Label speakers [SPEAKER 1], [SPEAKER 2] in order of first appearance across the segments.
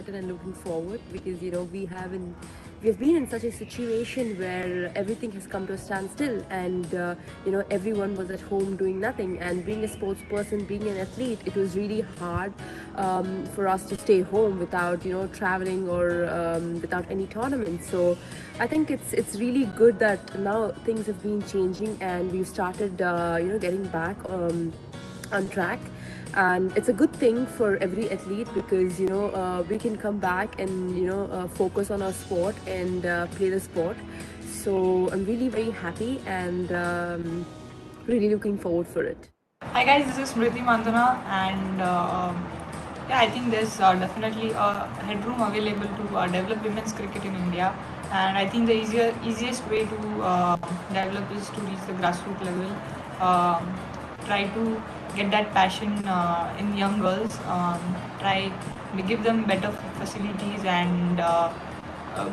[SPEAKER 1] excited and looking forward because we've been in such a situation where everything has come to a standstill, and everyone was at home doing nothing. And being a sports person, being an athlete, it was really hard for us to stay home without traveling or without any tournaments. So I think it's really good that now things have been changing and we've started getting back on track. And it's a good thing for every athlete because we can come back and focus on our sport and play the sport. So I'm really very happy and really looking forward for it.
[SPEAKER 2] Hi guys, this is Smriti Mandana, and yeah, I think there's definitely a headroom available to develop women's cricket in India. And I think the easiest way to develop is to reach the grassroots level. Try to get that passion in young girls. Try to give them better facilities and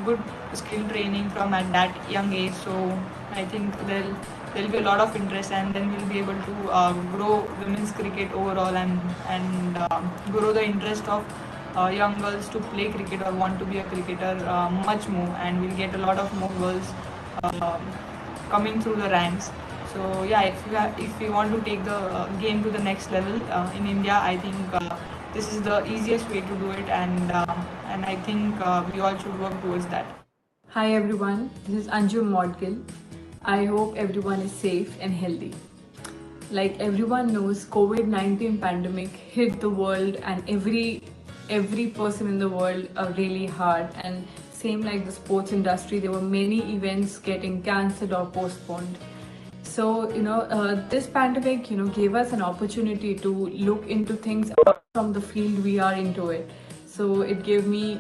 [SPEAKER 2] good skill training from at that young age. So I think there'll be a lot of interest, and then we'll be able to grow women's cricket overall and grow the interest of young girls to play cricket or want to be a cricketer much more, and we'll get a lot of more girls uh, coming through the ranks. So yeah, if we want to take the game to the next level in India, I think this is the easiest way to do it, and I think we all should work towards that.
[SPEAKER 3] Hi everyone, this is Anju Modgill. I hope everyone is safe and healthy. Like everyone knows, COVID-19 pandemic hit the world and every person in the world really hard. And same like the sports industry, there were many events getting cancelled or postponed. So this pandemic gave us an opportunity to look into things apart from the field we are into it. So it gave me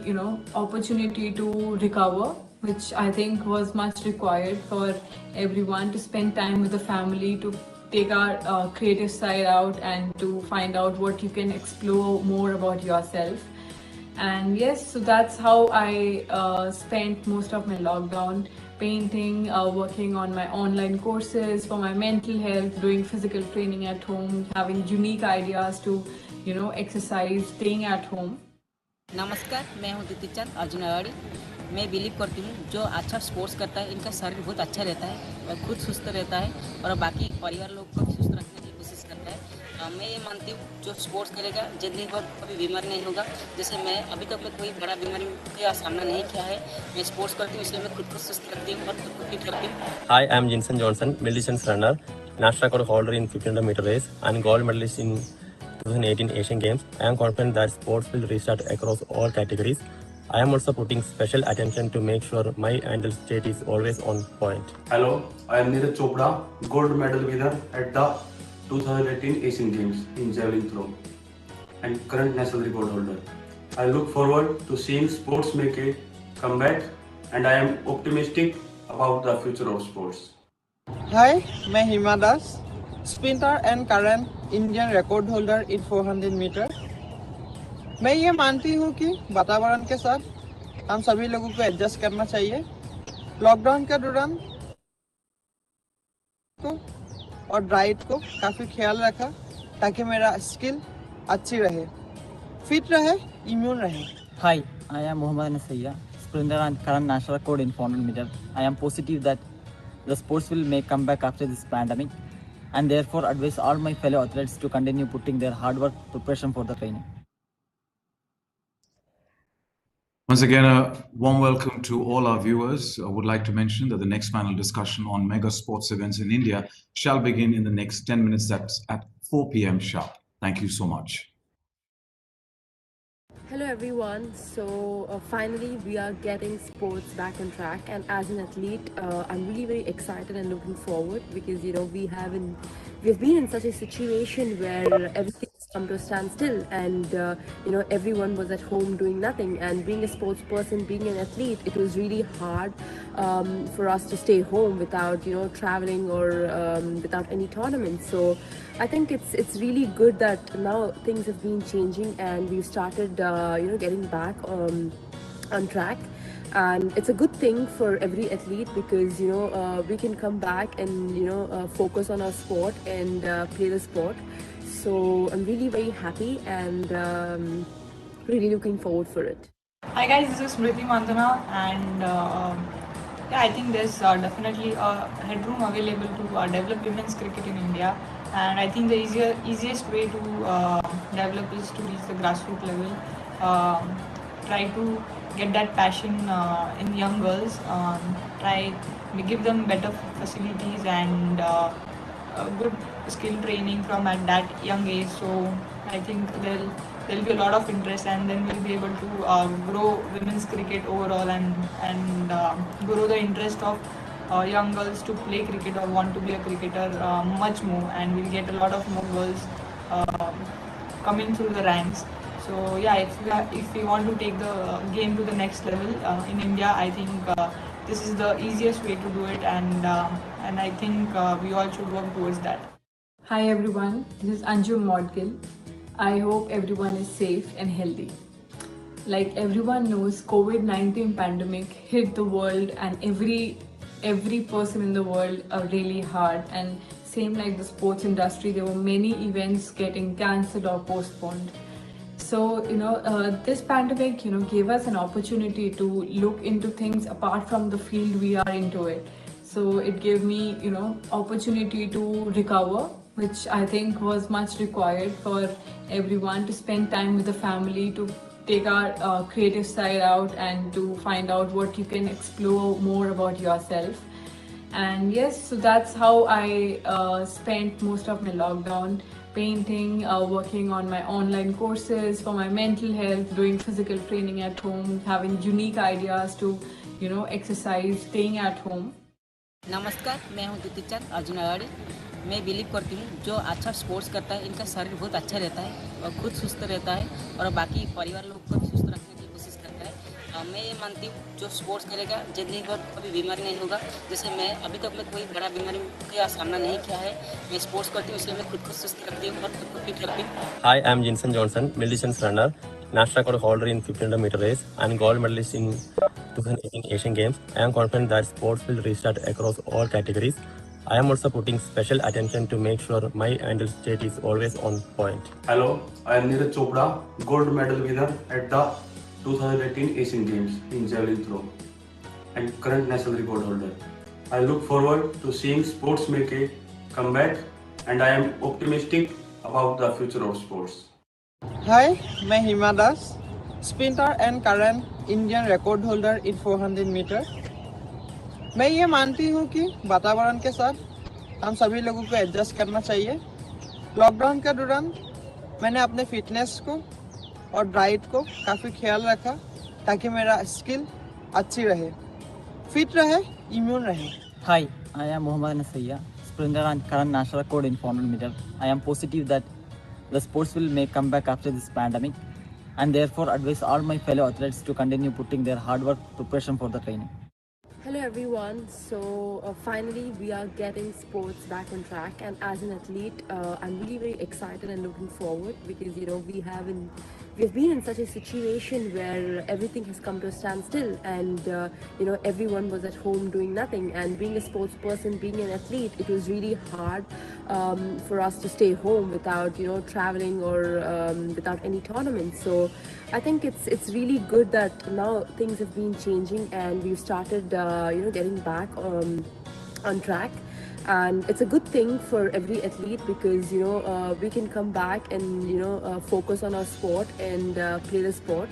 [SPEAKER 3] opportunity to recover, which I think was much required for everyone, to spend time with the family, to take our creative side out and to find out what you can explore more about yourself. And yes, so that's how I spent most of my lockdown: painting, working on my online courses for my mental health, doing physical training at home, having unique ideas to exercise, staying at home.
[SPEAKER 4] नमस्कार, मैं हूं दीदी चंद अर्जुनवाड़ी। मैं believe करती हूँ जो अच्छा sports करता है इनका शरीर बहुत अच्छा रहता है और खुद सुस्त रहता है और बाकी परिवार लोग को भी सुस्त रखने की कोशिश करता है। मैं ये मानती हूँ जो स्पोर्ट्स करेगा ज़िंदगी भर कभी बीमार नहीं होगा। जैसे मैं अभी तक मैं कोई बड़ा बीमारी का सामना नहीं किया है। मैं स्पोर्ट्स करती हूँ इसलिए मैं खुद को सुस्त रखती हूँ और खुद को फिट रखती हूँ।
[SPEAKER 5] Hi, I'm Jinson Johnson, middle distance runner, national record holder in 1500 meter race and gold medalist in 2018 Asian Games. I am confident that sports will restart across all categories. I am also putting special attention to make sure my mental state is always on point.
[SPEAKER 6] Hello, I am Neeraj Chopra, gold medal winner at the 2018 Asian Games in javelin throw and current national record holder. I look forward to seeing sports make a comeback, and I am optimistic about the future of sports.
[SPEAKER 7] Hi, मैं Hima Das, sprinter and current Indian record holder in 400 metre. मैं ये मानती हूँ कि वातावरण के साथ हम सभी लोगों को एडजस्ट करना चाहिए। लॉकडाउन के दौरान को और डाइट को काफ़ी ख्याल रखा ताकि मेरा स्किल अच्छी रहे, फिट रहे, इम्यून रहे।
[SPEAKER 8] Hi, I am Mohammad Nasaiya, sprinter and current national record in 400 meter. I am positive that the sports will make comeback after this pandemic, and therefore advise all my fellow athletes to continue putting their hard work preparation for the training.
[SPEAKER 9] Once again, a warm welcome to all our viewers. I would like to mention that the next panel discussion on mega sports events in India shall begin in the next 10 minutes. That's at 4 p.m. sharp. Thank you so much.
[SPEAKER 1] Hello everyone. So finally we are getting sports back on track, and as an athlete I'm really very excited and looking forward because we've been in such a situation where everything has come to a standstill, and everyone was at home doing nothing. And being a sports person, being an athlete, it was really hard for us to stay home without traveling or without any tournaments. So I think it's really good that now things have been changing and we've started getting back on track. And it's a good thing for every athlete because we can come back and focus on our sport and play the sport. So I'm really very happy and really looking forward for it.
[SPEAKER 2] Hi guys, this is Smriti Mandana, and yeah, I think there's definitely a headroom available to develop women's cricket in India, and I think the easiest way to develop is to reach the grassroots level. Um, Try to get that passion in young girls. Try to give them better facilities and good skill training from at that young age. So I think there'll be a lot of interest, and then we'll be able to grow women's cricket overall and grow the interest of young girls to play cricket or want to be a cricketer much more, and we'll get a lot of more girls coming through the ranks. So yeah, if we want to take the game to the next level in India, I think this is the easiest way to do it, and I think we all should work towards that.
[SPEAKER 3] Hi everyone, this is Anju Modgill. I hope everyone is safe and healthy. Like everyone knows, COVID-19 pandemic hit the world and every person in the world really hard. And same like the sports industry, there were many events getting cancelled or postponed. So this pandemic gave us an opportunity to look into things apart from the field we are into it. So it gave me opportunity to recover, which I think was much required for everyone, to spend time with the family, to take our creative side out and to find out what you can explore more about yourself. And yes, so that's how I spent most of my lockdown: painting, working on my online courses for my mental health, doing physical training at home, having unique ideas to exercise, staying at home.
[SPEAKER 4] नमस्कार, मैं हूं दीप्ति चंद अर्जुनवाड़ी। मैं believe करती हूँ जो अच्छा sports करता है इनका शरीर बहुत अच्छा रहता है और खुद सुस्त रहता है और बाकी परिवार लोग को भी सुस्त रखने की कोशिश करता है। मैं ये मानती हूँ जो स्पोर्ट्स करेगा ज़िंदगी भर कभी बीमारी नहीं होगा। जैसे मैं अभी तक मैं कोई बड़ा बीमारी का सामना नहीं किया है। मैं स्पोर्ट्स करती हूँ इसलिए मैं खुद को सुस्त रखती हूँ और खुद को फिट रखती हूँ।
[SPEAKER 5] Hi, I'm Jinson Johnson, middle distance runner, national record holder in 1500 meter race, and gold medalist in 2018 Asian Games. I am confident that sports will restart across all categories. I am also putting special attention to make sure my mental state is always on point.
[SPEAKER 6] Hello, I am Neeraj Chopra, gold medal winner at the 2018 Asian Games in javelin throw and current national record holder. I look forward to seeing sports make a comeback, and I am optimistic about the future of sports.
[SPEAKER 7] Hi, मैं Hima Das, sprinter and current Indian record holder in 400 metre. मैं ये मानती हूँ कि वातावरण के साथ हम सभी लोगों को एडजस्ट करना चाहिए। लॉकडाउन के दौरान मैंने अपने फिटनेस को और डाइट को काफ़ी ख्याल रखा ताकि मेरा स्किल अच्छी रहे, फिट रहे, इम्यून रहे।
[SPEAKER 8] Hi, I am Mohammad Nasaiya, sprinter and current national record in 400 meter. I am positive that the sports will make comeback after this pandemic, and therefore advise all my fellow athletes to continue putting their hard work preparation for the training.
[SPEAKER 1] Hello everyone. So finally we are getting sports back on track, and as an athlete, I'm really very excited and looking forward because we've been in such a situation where everything has come to a standstill, and everyone was at home doing nothing. And being a sports person, being an athlete, it was really hard for us to stay home without traveling or without any tournaments. So I think it's really good that now things have been changing and we've started getting back on track, and it's a good thing for every athlete because we can come back and focus on our sport and play the sport.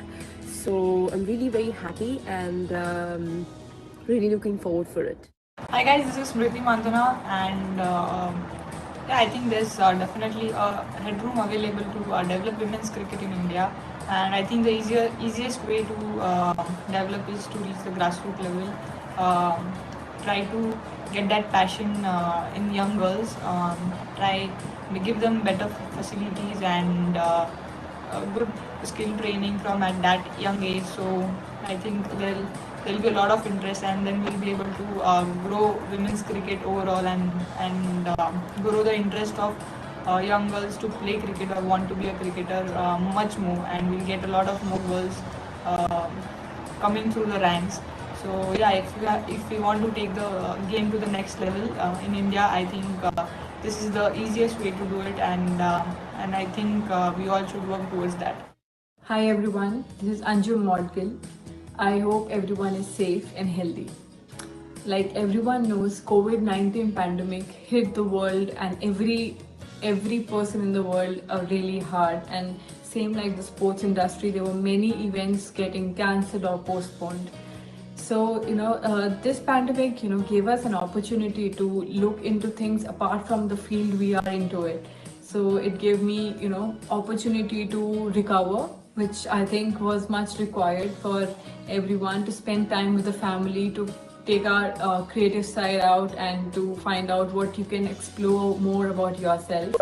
[SPEAKER 1] So I'm really very happy and really looking forward for it.
[SPEAKER 2] Hi guys, this is Smriti Mandana, and yeah, I think there's definitely a headroom available to develop women's cricket in India, and I think the easiest way to develop is to reach the grassroots level. Try to get that passion in young girls. Try to give them better facilities and good skill training from at that young age. So I think there'll be a lot of interest, and then we'll be able to grow women's cricket overall and grow the interest of young girls to play cricket or want to be a cricketer much more, and we'll get a lot of more girls uh, coming through the ranks. So yeah, if we want to take the game to the next level in India, I think this is the easiest way to do it, and I think we all should work towards that.
[SPEAKER 3] Hi everyone, this is Anjum Modgill. I hope everyone is safe and healthy. Like everyone knows, COVID-19 pandemic hit the world and every person in the world really hard. And same like the sports industry, there were many events getting cancelled or postponed. So this pandemic gave us an opportunity to look into things apart from the field we are into it. So it gave me opportunity to recover, which I think was much required for everyone, to spend time with the family, to take our creative side out and to find out what you can explore more about yourself.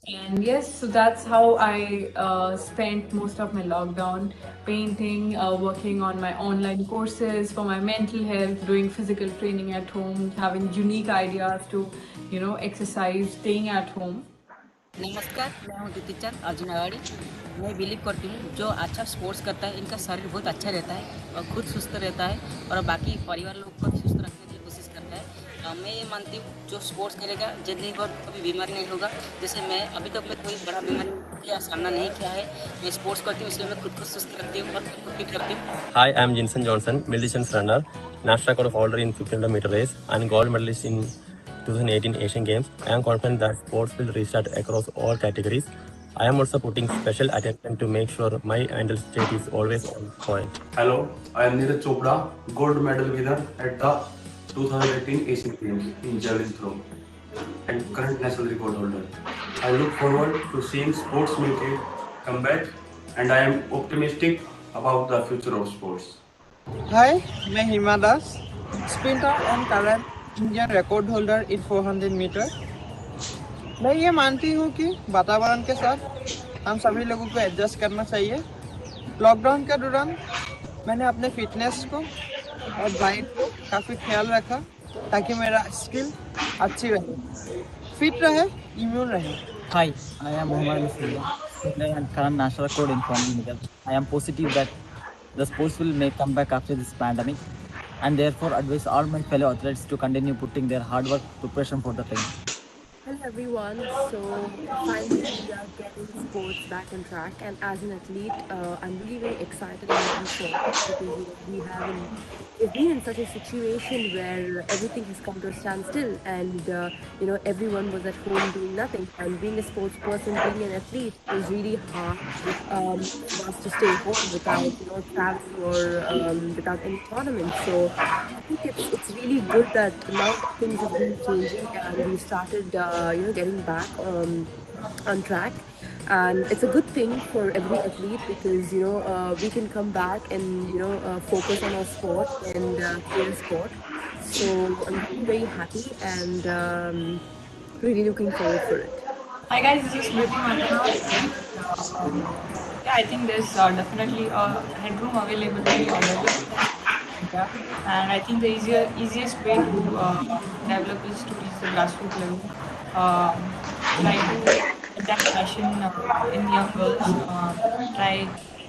[SPEAKER 3] And yes, so that's how I spent most of my lockdown: painting, working on my online courses for my mental health, doing physical training at home, having unique ideas to, exercise, staying at home.
[SPEAKER 4] नमस्कार, मैं हूं दीप्ति चंद अर्जुनवाड़ी। मैं believe करती हूँ जो अच्छा sports करता है इनका शरीर बहुत अच्छा रहता है और खुद सुस्त रहता है और बाकी परिवार लोग को भी सुस्त रखने की कोशिश करता है। मैं ये मानती हूँ जो स्पोर्ट्स करेगा ज़िंदगी भर कभी बीमार नहीं होगा। जैसे मैं अभी तक मैं कोई बड़ा बीमारी का सामना नहीं किया है। मैं स्पोर्ट्स करती हूँ इसलिए मैं खुद को सुस्त रखती हूँ और खुद को फिट रखती हूँ।
[SPEAKER 5] Hi, I'm Jinson Johnson, middle distance runner, national record holder in 1500 meter race, and gold medalist in 2018 Asian Games. I am confident that sports will restart across all categories. I am also putting special attention to make sure my mental state is always on point.
[SPEAKER 6] Hello, I am Neeraj Chopra, gold medal winner at the 2018 Asian Games in javelin throw and current national record holder. I look forward to seeing sports make a comeback and I am optimistic about the future of sports.
[SPEAKER 7] Hi, मैं Hima Das, sprinter and current Indian record holder in 400 metre. मैं ये मानती हूँ कि वातावरण के साथ हम सभी लोगों को एडजस्ट करना चाहिए। लॉकडाउन के दौरान मैंने अपने फिटनेस को और डाइट को काफ़ी ख्याल रखा ताकि मेरा स्किल अच्छी रहे, फिट रहे, इम्यून रहे।
[SPEAKER 8] Hi, I am Mohammad Nasir, sprinter and current national record in 400 meters. I am positive that the sports will make comeback after this pandemic, and therefore advise all my fellow athletes to continue putting their hard work preparation for the training.
[SPEAKER 1] Hello everyone. So finally we are getting sports back on track, and as an athlete, I'm really very excited and looking forward because we've been in such a situation where everything has come to a standstill, and everyone was at home doing nothing. And being a sports person, being an athlete, it was really hard for us to stay home without traveling or without any tournaments. So I think it's really good that now things have been changing and we started getting back on track, and it's a good thing for every athlete because we can come back and focus on our sport and play the sport. So I'm really very happy and really looking forward for it.
[SPEAKER 2] Hi guys, this is Smriti Mandana. Yeah, I think there's definitely a headroom available to develop India, and I think the easiest way to develop is to reach the grassroots level. Try to adapt passion in young girls. Try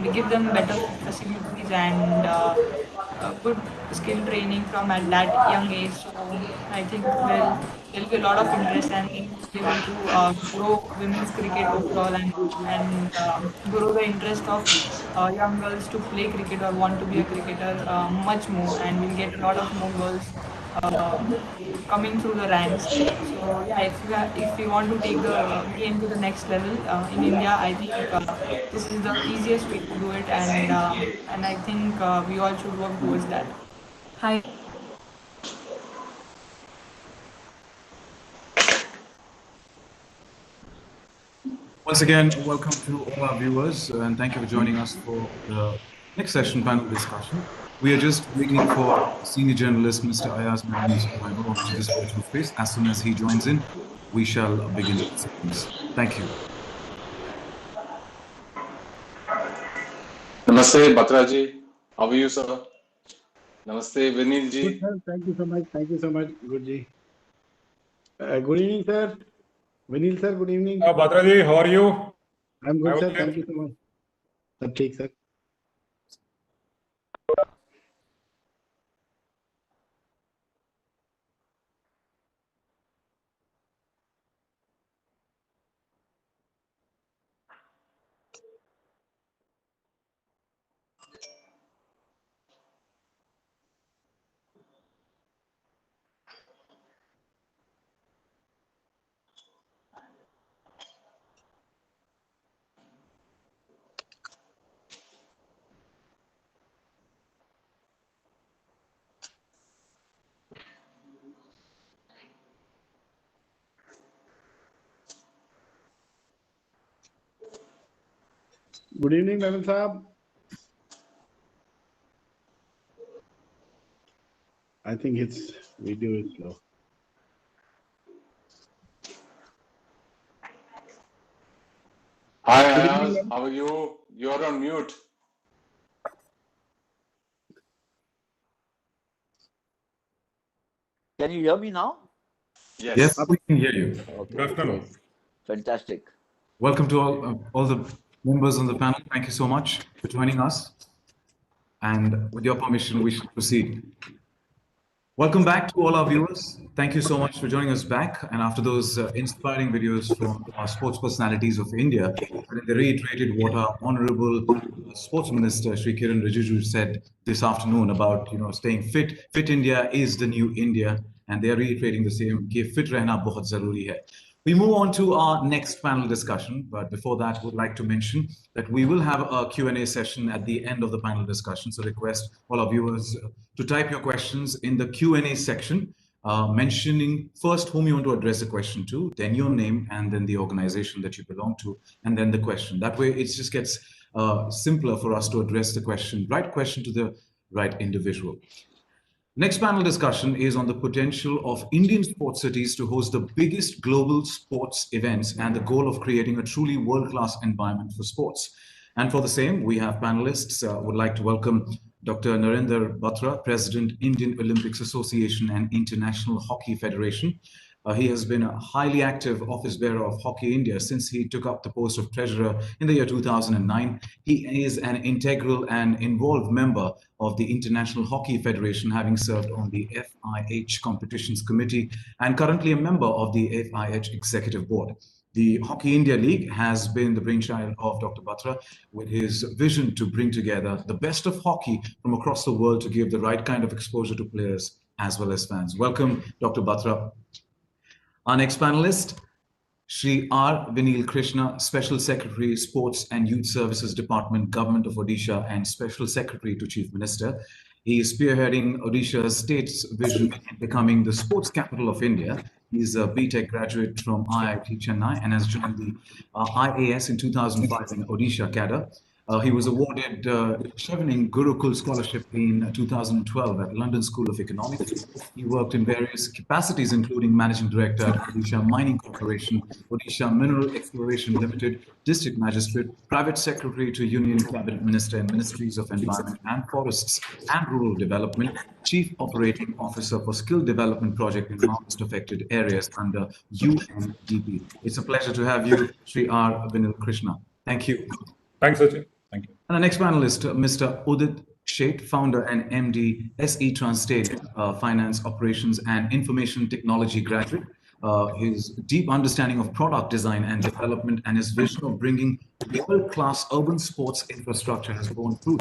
[SPEAKER 2] we give them better facilities and good skill training from at that young age. So I think there'll be a lot of interest and be able to grow women's cricket overall and grow the interest of young girls to play cricket or want to be a cricketer much more, and we'll get a lot of more girls uh, coming through the ranks. So yeah, if we want to take the game to the next level in India, I think this is the easiest way to do it, and I think we all should work towards that.
[SPEAKER 3] Hi.
[SPEAKER 9] Once again, welcome to all our viewers, and thank you for joining us for the next session panel discussion. We are just waiting for senior journalist Mr. Ayaz Mahmood to arrive onto this virtual space. As soon as he joins in, we shall begin the proceedings. Thank you.
[SPEAKER 10] Namaste, Batra ji. How are you, sir? Namaste, Vinil ji.
[SPEAKER 11] Good, sir. Thank you so much. Thank you so much, Guruji. Good evening, sir. Vinil, sir. Good evening.
[SPEAKER 12] Batra ji, how are you?
[SPEAKER 11] I'm good, sir. Thank you so much. Sab theek, sir. Good evening, Naman Saab. I think its video is slow.
[SPEAKER 10] Hi
[SPEAKER 11] Good evening,
[SPEAKER 10] Ayaz,
[SPEAKER 11] Naman.
[SPEAKER 10] how are you? You're on mute.
[SPEAKER 12] Can you hear me now?
[SPEAKER 10] Yes.
[SPEAKER 9] Yes, we can hear you.
[SPEAKER 12] Okay,
[SPEAKER 9] Good afternoon.
[SPEAKER 12] great. Fantastic.
[SPEAKER 9] Welcome to all the members on the panel. Thank you so much for joining us. And with your permission, we should proceed. Welcome back to all our viewers. Thank you so much for joining us back. And after those inspiring videos from our sports personalities of India, they reiterated what our Honorable Sports Minister Shri Kiran Rijiju said this afternoon about staying fit. Fit India is the new India, and they are reiterating the same. कि fit रहना बहुत ज़रूरी है. We move on to our next panel discussion, but before that, would like to mention that we will have a Q&A session at the end of the panel discussion. So request all our viewers to type your questions in the Q&A section, mentioning first whom you want to address the question to, then your name, and then the organization that you belong to, and then the question. That way, it just gets simpler for us to address the right question to the right individual. Next panel discussion is on the potential of Indian sports cities to host the biggest global sports events and the goal of creating a truly world-class environment for sports. And for the same, we have panelists. Would like to welcome Dr. Narendra Batra, President, Indian Olympics Association and International Hockey Federation. He has been a highly active office bearer of Hockey India since he took up the post of treasurer in the year 2009. He is an integral and involved member of the International Hockey Federation, having served on the FIH Competitions Committee and currently a member of the FIH Executive Board. The Hockey India League has been the brainchild of Dr. Batra with his vision to bring together the best of hockey from across the world to give the right kind of exposure to players as well as fans. Welcome, Dr. Batra. Our next panelist, Shri R. Vinil Krishna, Special Secretary, Sports and Youth Services Department, Government of Odisha, and Special Secretary to Chief Minister. He is spearheading Odisha's state's vision in becoming the sports capital of India. He's a BTech graduate from IIT Chennai and has joined the IAS in 2005 in Odisha cadre. He was awarded Chevening Gurukul Scholarship in 2012 at London School of Economics. He worked in various capacities, including Managing Director at Odisha Mining Corporation, Odisha Mineral Exploration Limited, District Magistrate, Private Secretary to Union Cabinet Minister in Ministries of Environment and Forests and Rural Development, Chief Operating Officer for Skill Development Project in harvest affected areas under UNDP. It's a pleasure to have you, Sri R. Vinil Krishna. Thank you.
[SPEAKER 13] Thanks, Sachin. Thank you.
[SPEAKER 9] And the next panelist, Mr. Udit Sheth, founder and MD, SE Transstate Finance Operations and Information Technology graduate. His deep understanding of product design and development and his vision of bringing world-class urban sports infrastructure has borne fruit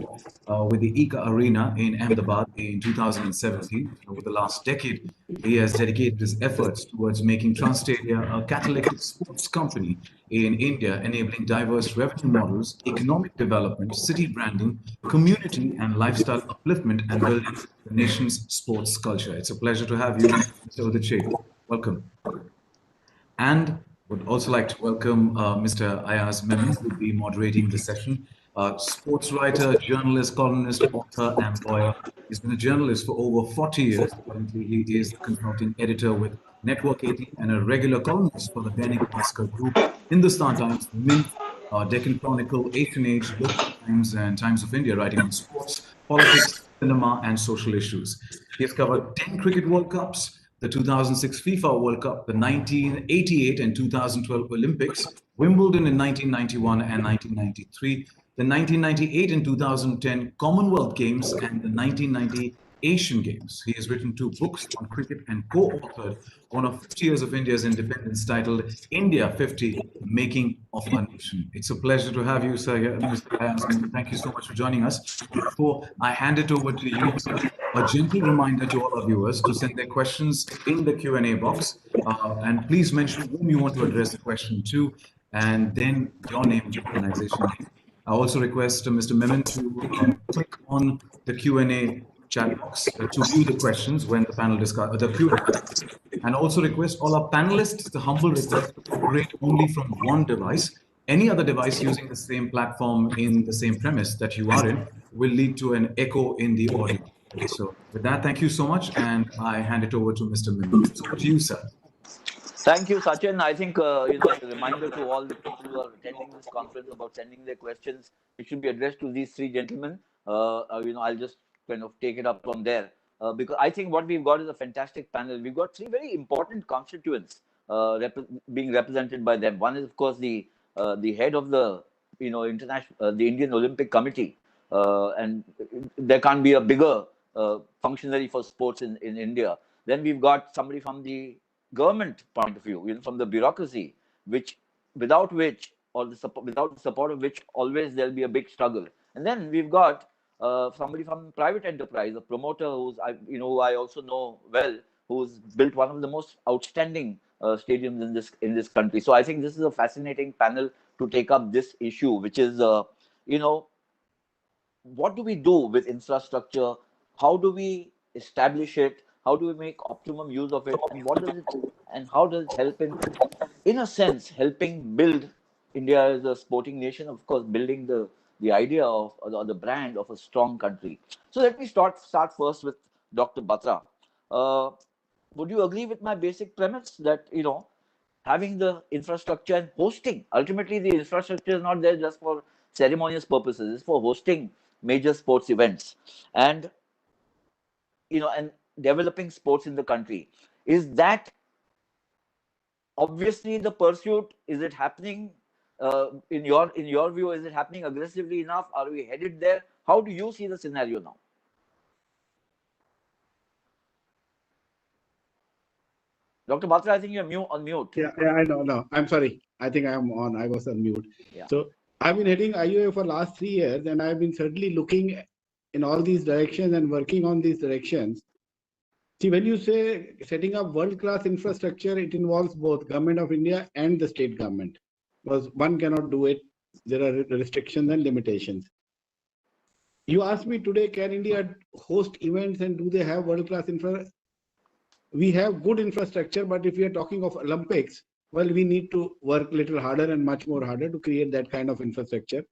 [SPEAKER 9] with the ICA Arena in Ahmedabad in 2017. Over the last decade, he has dedicated his efforts towards making Transtadia a catalytic sports company in India, enabling diverse revenue models, economic development, city branding, community and lifestyle upliftment, and building the nation's sports culture. It's a pleasure to have you, Mr. Udit Sheth. Welcome. And would also like to welcome Mr. Ayaz Memon, who will be moderating the session. Sports writer, journalist, columnist, author, and lawyer. He's been a journalist for over 40 years. Currently, he is the consulting editor with Network 18 and a regular columnist for the Dainik Bhaskar Group, Hindustan Times, Mint, Deccan Chronicle, Asian Age, Local Times, and Times of India, writing on sports, politics, cinema, and social issues. He has covered 10 Cricket World Cups, the 2006 FIFA World Cup, the 1988 and 2012 Olympics, Wimbledon in 1991 and 1993, the 1998 and 2010 Commonwealth Games, and the 1990 Asian Games. He has written 2 books on cricket and co-authored one of 50 years of India's independence titled India 50, Making of a Nation. It's a pleasure to have you, sir. Mr. Ayaz, thank you so much for joining us. Before I hand it over to you, a gentle reminder to all our viewers to send their questions in the Q&A box. And please mention whom you want to address the question to, and then your name and organization. I also request Mr. Memon to click on the Q&A chat box to view the questions when the panel discuss the Q&A. And also request all our panelists the humble request to operate only from one device Any other device using the same platform in the same premise that you are in will lead to an echo in the audio. So with that, thank you so much, and I hand it over to Mr. Mindy. So over to you, sir.
[SPEAKER 12] Thank you, Sachin. I think as a reminder to all the people who are attending this conference about sending their questions, it should be addressed to these three gentlemen. I'll just kind of take it up from there because I think what we've got is a fantastic panel. We've got three very important constituents being represented by them. One is, of course, the head of the the Indian Olympic Committee, and there can't be a bigger functionary for sports in India. Then we've got somebody from the government point of view, from the bureaucracy, which without which or without the support of which always there'll be a big struggle. And then we've got somebody from private enterprise, a promoter who I also know well, who's built one of the most outstanding stadiums in this country. So I think this is a fascinating panel to take up this issue, which is what do we do with infrastructure? How do we establish it? How do we make optimum use of it? And how does it help in a sense, helping build India as a sporting nation, of course, building the idea of or the brand of a strong country. So let me start first with Dr. Batra. Would you agree with my basic premise that having the infrastructure and hosting, ultimately the infrastructure is not there just for ceremonious purposes, it's for hosting major sports events and and developing sports in the country. Is that obviously the pursuit? Is it happening in your view? Is it happening aggressively enough? Are we headed there? How do you see the scenario now? Dr. Batra, I think you're on mute.
[SPEAKER 11] Yeah, I know. No, I'm sorry. I think I'm on. I was on mute.
[SPEAKER 12] Yeah.
[SPEAKER 11] So I've been heading IUA for last 3 years, and I've been certainly looking in all these directions and working on these directions. See, when you say setting up world-class infrastructure, it involves both Government of India and the state government, because one cannot do it. There are restrictions and limitations. You asked me today, can India host events and do they have world-class infrastructure? We have good infrastructure, but if we are talking of Olympics, well, we need to work a little harder and much more harder to create that kind of infrastructure.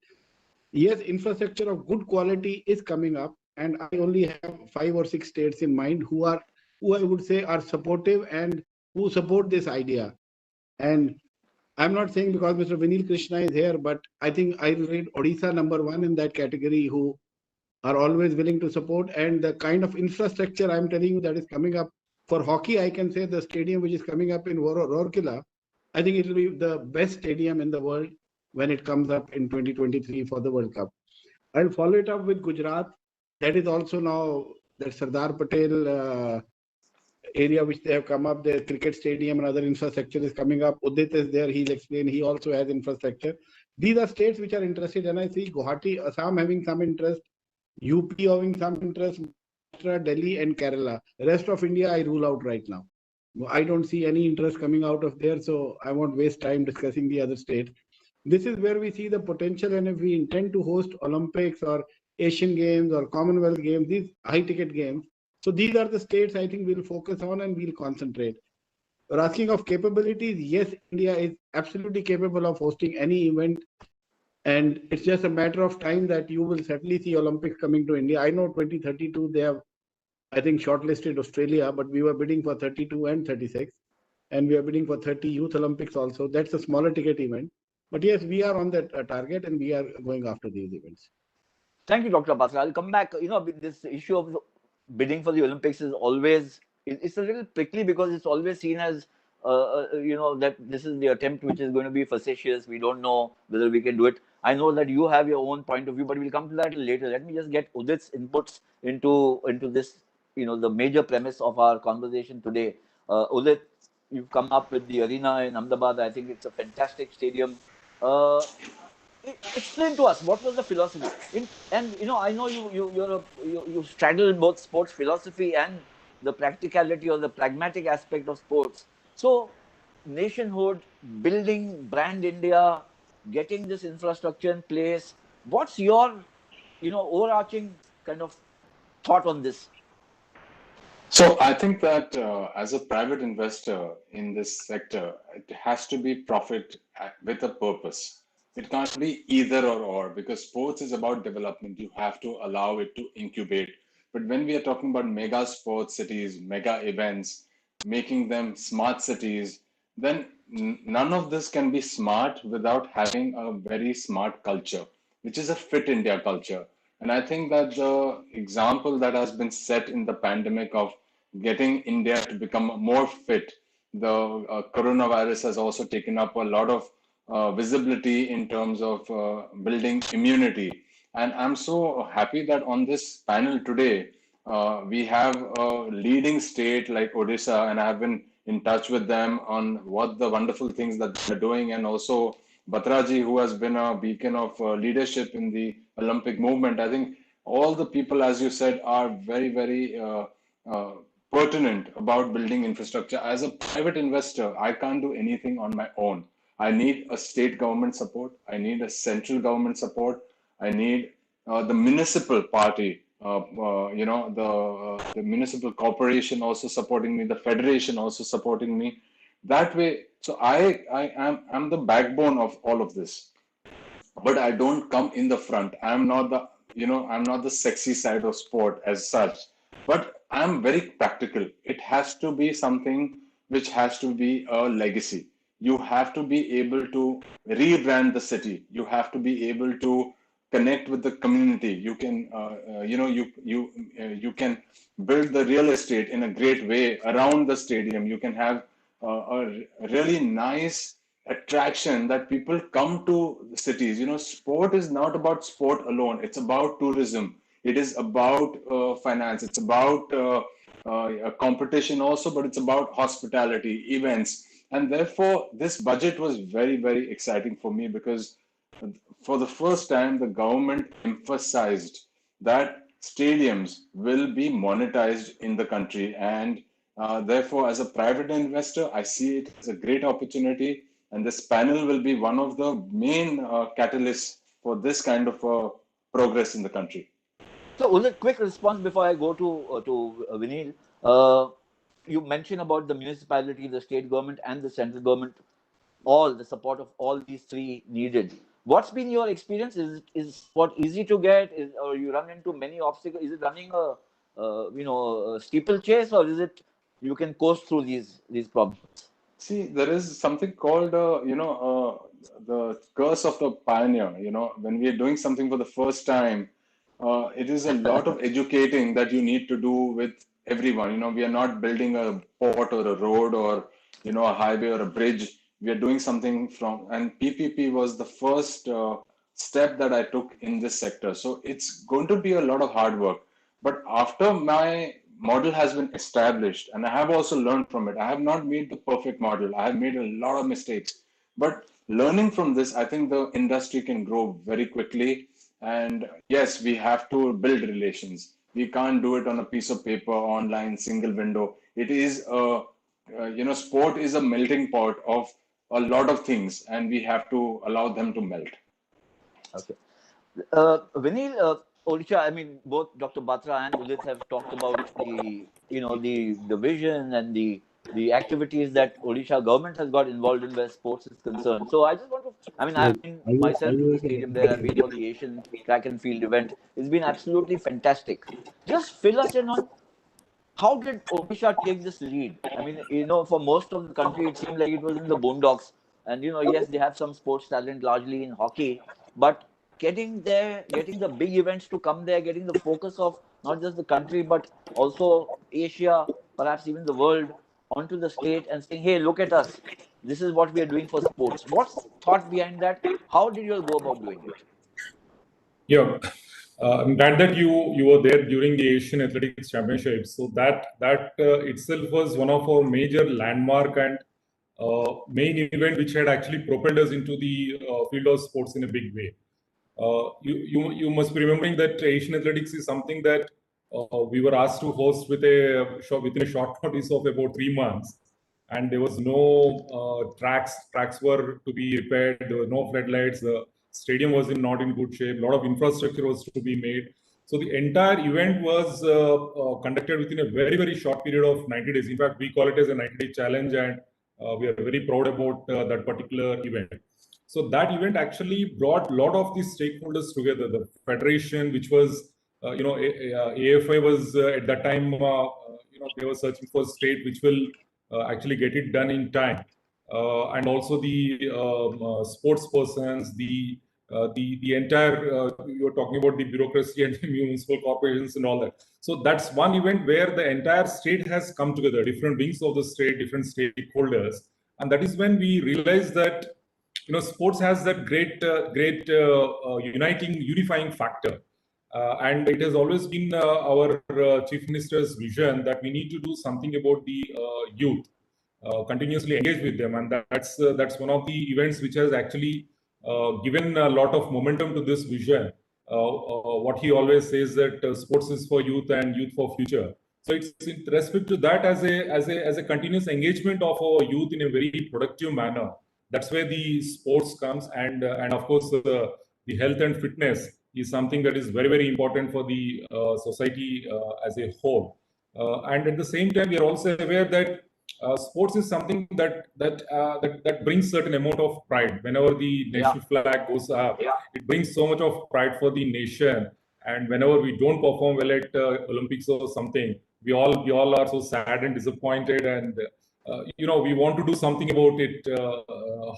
[SPEAKER 11] Yes, infrastructure of good quality is coming up, and I only have 5 or 6 states in mind who I would say are supportive and who support this idea. And I'm not saying because Mr. Vinil Krishna is here, but I think I read Odisha #1 in that category, who are always willing to support. And the kind of infrastructure I'm telling you that is coming up for hockey, I can say the stadium which is coming up in Rourkela, I think it will be the best stadium in the world when it comes up in 2023 for the World Cup. I'll follow it up with Gujarat. That is also now that Sardar Patel area which they have come up. The cricket stadium and other infrastructure is coming up. Udit is there. He'll explain. He also has infrastructure. These are states which are interested, and I see Guwahati, Assam having some interest, UP having some interest, Delhi and Kerala. The rest of India, I rule out right now. I don't see any interest coming out of there, so I won't waste time discussing the other states. This is where we see the potential, and if we intend to host Olympics or Asian Games or Commonwealth Games, these high-ticket games, so these are the states I think we'll focus on and we'll concentrate. You're asking of capabilities. Yes, India is absolutely capable of hosting any event, and it's just a matter of time that you will certainly see Olympics coming to India. I know 2032 they have, I think, shortlisted Australia, but we were bidding for 32 and 36, and we are bidding for 30 Youth Olympics also. That's a smaller ticket event. But yes, we are on that target, and we are going after these events.
[SPEAKER 12] Thank you, Dr. Bhaskar. I'll come back. This issue of bidding for the Olympics is always, it's a little prickly because it's always seen as, that this is the attempt which is going to be facetious. We don't know whether we can do it. I know that you have your own point of view, but we'll come to that later. Let me just get Udit's inputs into this, the major premise of our conversation today. Udit, you've come up with the arena in Ahmedabad. I think it's a fantastic stadium. Explain to us what was the philosophy I know you straddle both sports philosophy and the practicality or the pragmatic aspect of sports. So nationhood, building brand India, getting this infrastructure in place, what's your overarching kind of thought on this?
[SPEAKER 10] So I think that as a private investor in this sector, it has to be profit with a purpose. It can't be either or because sports is about development. You have to allow it to incubate. But when we are talking about mega sports cities, mega events, making them smart cities, then none of this can be smart without having a very smart culture, which is a fit India culture. And I think that the example that has been set in the pandemic of getting India to become more fit, the coronavirus has also taken up a lot of visibility in terms of building immunity. And I'm so happy that on this panel today, we have a leading state like Odisha, and I have been in touch with them on what the wonderful things that they're doing, and also Batraji, who has been a beacon of leadership in the Olympic movement. I think all the people, as you said, are very, very uh, pertinent about building infrastructure. As a private investor, I can't do anything on my own. I need a state government support. I need a central government support. I need the municipal party, the municipal corporation also supporting me, the federation also supporting me. That way, so I'm the backbone of all of this, but I don't come in the front. I'm not the sexy side of sport as such, but I'm very practical. It has to be something which has to be a legacy. You have to be able to rebrand the city. You have to be able to connect with the community. You can, you can build the real estate in a great way around the stadium. You can have a really nice attraction that people come to the cities. Sport is not about sport alone. It's about tourism. It is about finance. It's about competition also, but it's about hospitality, events. And therefore, this budget was very, very exciting for me because for the first time, the government emphasized that stadiums will be monetized in the country. And therefore, as a private investor, I see it as a great opportunity. And this panel will be one of the main catalysts for this kind of progress in the country.
[SPEAKER 12] So, Udit, quick response before I go to Vinil. You mentioned about the municipality, the state government, and the central government. All the support of all these three needed. What's been your experience? Is what easy to get? Or you run into many obstacles? Is it running a steeplechase, or is it you can coast through these problems?
[SPEAKER 10] See, there is something called, the curse of the pioneer. When we are doing something for the first time, it is a lot of educating that you need to do with everyone. We are not building a port or a road or, a highway or a bridge. We are doing something and PPP was the first step that I took in this sector. So it's going to be a lot of hard work. But after my model has been established and I have also learned from it, I have not made the perfect model. I have made a lot of mistakes. But learning from this, I think the industry can grow very quickly. And yes, we have to build relations. We can't do it on a piece of paper, online, single window. It is sport is a melting pot of a lot of things, and we have to allow them to melt.
[SPEAKER 12] Okay. Vinil, Odisha, I mean, both Dr. Batra and Udit have talked about the vision and the activities that Odisha government has got involved in where sports is concerned. So I just want to, I mean, I've been myself to the stadium there. I've been for the Asian track and field event. It's been absolutely fantastic. Just fill us in on how did Odisha take this lead? I mean, for most of the country, it seemed like it was in the boondocks. And, yes, they have some sports talent, largely in hockey, but getting there, getting the big events to come there, getting the focus of not just the country, but also Asia, perhaps even the world, onto the state and saying, hey, look at us. This is what we are doing for sports. What's thought behind that? How did you all go about doing it?
[SPEAKER 13] Yeah, I'm glad that you were there during the Asian Athletics Championships. So that itself was one of our major landmark and main event, which had actually propelled us into the field of sports in a big way. You must be remembering that Asian Athletics is something that we were asked to host within a short notice of about 3 months, and there was no tracks. Tracks were to be repaired. There were no floodlights. The stadium was not in good shape. A lot of infrastructure was to be made. So the entire event was conducted within a very, very short period of 90 days. In fact, we call it as a 90-day challenge, and we are very proud about that particular event. So that event actually brought a lot of these stakeholders together. The federation, which was, AFI was at that time, they were searching for a state which will actually get it done in time. And also the sports persons, the entire, you're talking about the bureaucracy and the municipal corporations and all that. So that's one event where the entire state has come together, different wings of the state, different stakeholders. And that is when we realized that, sports has that great unifying factor. And it has always been our Chief Minister's vision that we need to do something about the youth, continuously engage with them. And that's one of the events which has actually given a lot of momentum to this vision. What he always says that sports is for youth and youth for future. So it's in respect to that, as a continuous engagement of our youth in a very productive manner. That's where the sports comes, and of course the health and fitness is something that is very, very important for the society as a whole. And at the same time, we are also aware that sports is something that brings certain amount of pride. Whenever the national flag goes up, it brings so much of pride for the nation. And whenever we don't perform well at Olympics or something, we all are so sad and disappointed, and we want to do something about it.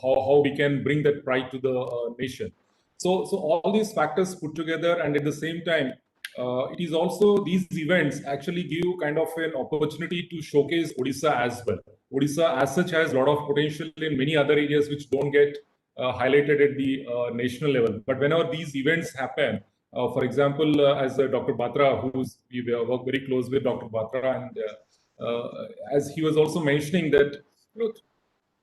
[SPEAKER 13] How we can bring that pride to the nation. So all these factors put together, and at the same time, it is also, these events actually give kind of an opportunity to showcase Odisha as well. Odisha as such has a lot of potential in many other areas which don't get highlighted at the national level. But whenever these events happen, for example, as Dr. Batra, we work very close with Dr. Batra, and as he was also mentioning that,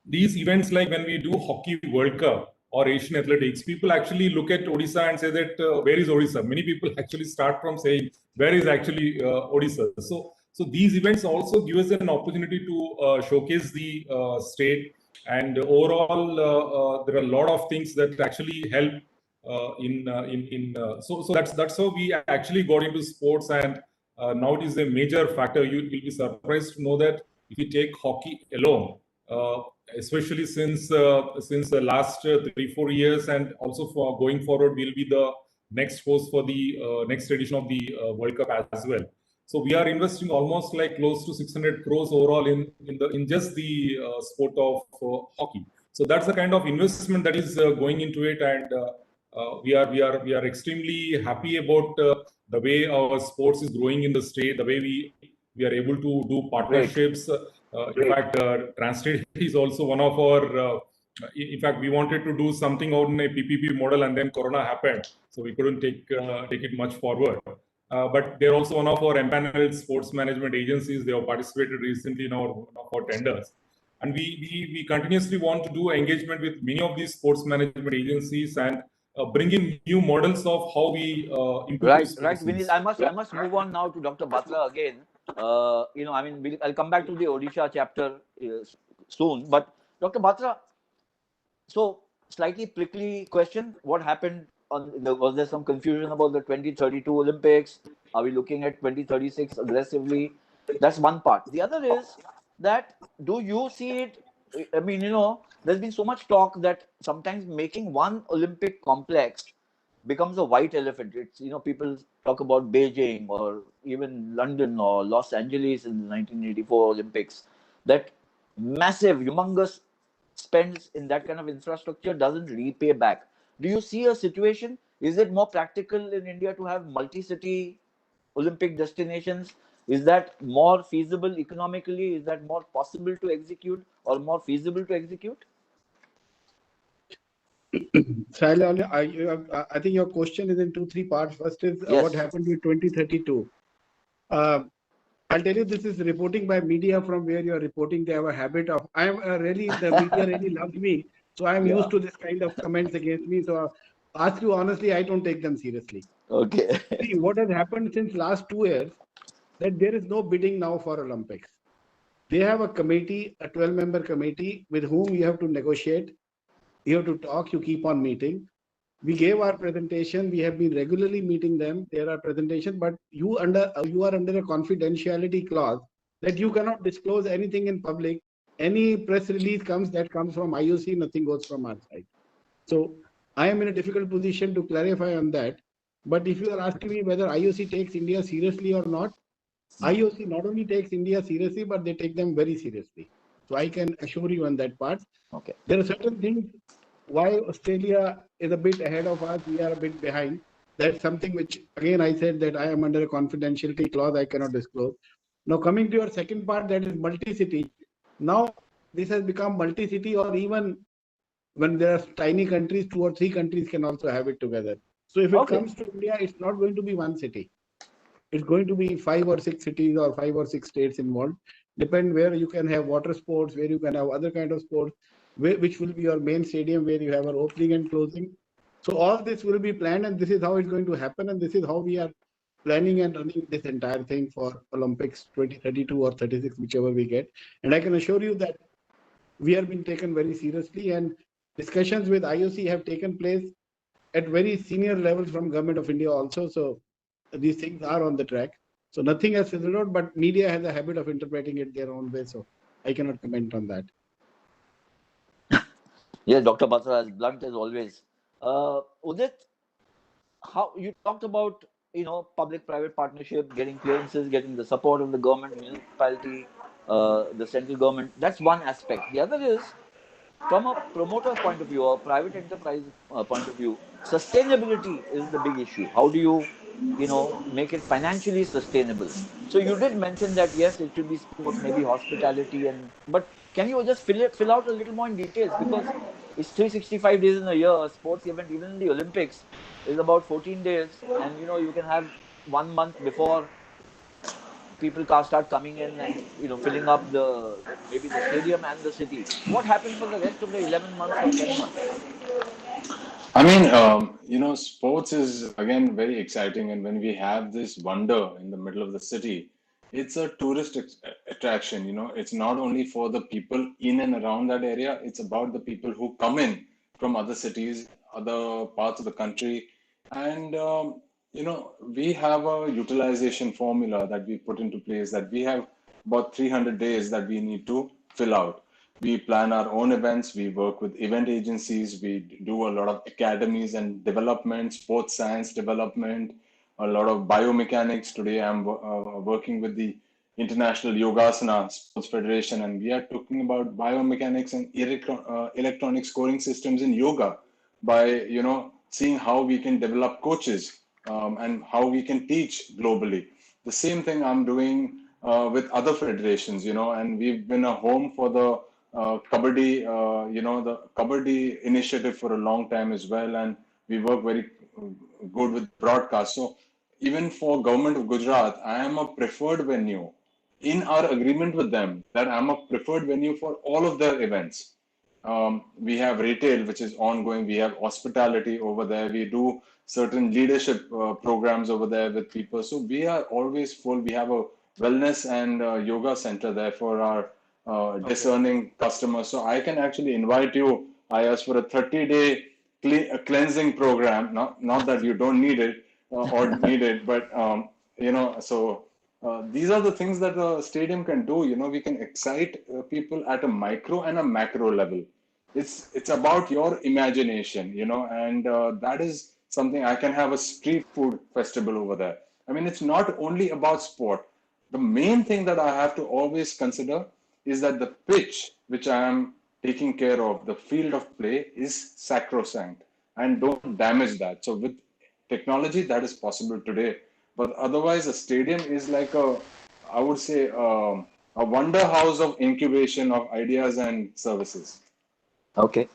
[SPEAKER 13] these events, like when we do Hockey World Cup or Asian athletics, people actually look at Odisha and say that, where is Odisha? Many people actually start from saying, where is actually Odisha? So these events also give us an opportunity to showcase the state. And overall, there are a lot of things that actually help so that's how we actually got into sports. And now it is a major factor. You will be surprised to know that if you take hockey alone, especially since the last 3-4 years, and also for going forward, we'll be the next host for the next edition of the World Cup as well. So we are investing almost like close to 600 crores overall in just the sport of hockey. So that's the kind of investment that is going into it, and we are extremely happy about the way our sports is growing in the state, the way we are able to do partnerships. In fact, Translate is also one of our. In fact, we wanted to do something out in a PPP model, and then Corona happened, so we couldn't take it much forward. But they're also one of our empaneled sports management agencies. They have participated recently in one of our tenders, and we continuously want to do engagement with many of these sports management agencies and bring in new models of how we improve.
[SPEAKER 12] Right, Vineet. I must move on now to Dr. Batra again. I'll come back to the Odisha chapter soon. But Dr. Batra, so slightly prickly question: what happened? Was there some confusion about the 2032 Olympics? Are we looking at 2036 aggressively? That's one part. The other is that, do you see it? I mean, there's been so much talk that sometimes making one Olympic complex becomes a white elephant. It's, people talk about Beijing or even London or Los Angeles in the 1984 Olympics. That massive, humongous spends in that kind of infrastructure doesn't repay back. Do you see a situation? Is it more practical in India to have multi-city Olympic destinations? Is that more feasible economically? Is that more possible to execute or more feasible to execute?
[SPEAKER 11] Sail, I think your question is in 2-3 parts. First is what happened with 2032. I'll tell you, this is reporting by media from where you're reporting. They have a habit of, the media really loves me. So I'm used to this kind of comments against me. So ask you honestly, I don't take them seriously.
[SPEAKER 12] Okay.
[SPEAKER 11] See, what has happened since last 2 years, that there is no bidding now for Olympics. They have a committee, a 12-member committee with whom you have to negotiate. You have to talk, you keep on meeting. We gave our presentation. We have been regularly meeting them. There are presentations, but you are under a confidentiality clause that you cannot disclose anything in public. Any press release comes from IOC, nothing goes from our side. So I am in a difficult position to clarify on that. But if you are asking me whether IOC takes India seriously or not, IOC not only takes India seriously, but they take them very seriously. So I can assure you on that part.
[SPEAKER 12] Okay.
[SPEAKER 11] There are certain things why Australia is a bit ahead of us, we are a bit behind. That's something which, again, I said that I am under a confidentiality clause, I cannot disclose. Now, coming to your second part, that is multi-city. Now, this has become multi-city, or even when there are tiny countries, 2 or 3 countries can also have it together. So if it comes to India, it's not going to be one city. It's going to be 5 or 6 cities or 5 or 6 states involved. Depend where you can have water sports, where you can have other kind of sports, which will be your main stadium where you have an opening and closing. So all this will be planned, and this is how it's going to happen, and this is how we are planning and running this entire thing for Olympics 2032 or 36, whichever we get. And I can assure you that we are being taken very seriously, and discussions with IOC have taken place at very senior levels from Government of India also. So these things are on the track. So nothing has fizzled out, but media has a habit of interpreting it their own way. So I cannot comment on that.
[SPEAKER 12] Yes, Dr. Batra, as blunt as always. Udit, how you talked about public-private partnership, getting clearances, getting the support of the government, municipality, the central government. That's one aspect. The other is from a promoter point of view or private enterprise point of view, sustainability is the big issue. How do you make it financially sustainable? So you did mention that yes, it should be sports, maybe hospitality, but can you just fill out a little more in details, because it's 365 days in a year. A sports event, even in the Olympics, is about 14 days, and you can have 1 month before people start coming in and filling up maybe the stadium and the city. What happens for the rest of the 11 months or 10 months?
[SPEAKER 10] I mean, sports is again very exciting, and when we have this wonder in the middle of the city, it's a tourist attraction. It's not only for the people in and around that area, it's about the people who come in from other cities, other parts of the country. And, we have a utilization formula that we put into place, that we have about 300 days that we need to fill out. We plan our own events. We work with event agencies. We do a lot of academies and development, sports science development, a lot of biomechanics. Today, I'm working with the International Yogasana Sports Federation, and we are talking about biomechanics and electronic scoring systems in yoga by, seeing how we can develop coaches and how we can teach globally. The same thing I'm doing with other federations, and we've been a home for the Kabaddi, the Kabaddi initiative for a long time as well, and we work very good with broadcast. So even for Government of Gujarat, I am a preferred venue in our agreement with them, that I'm a preferred venue for all of their events. We have retail, which is ongoing. We have hospitality over there. We do certain leadership programs over there with people. So we are always full. We have a wellness and yoga center there for our discerning customers. So I can actually invite you. I ask for a 30-day cleansing program. Not that you don't need it or need it, but so these are the things that a stadium can do. We can excite people at a micro and a macro level. It's about your imagination, and that is something. I can have a street food festival over there. I mean, it's not only about sport. The main thing that I have to always consider is that the pitch which I am taking care of, the field of play, is sacrosanct, and don't damage that. So with technology, that is possible today. But otherwise, a stadium is like I would say, a wonder house of incubation of ideas and services.
[SPEAKER 12] Okay.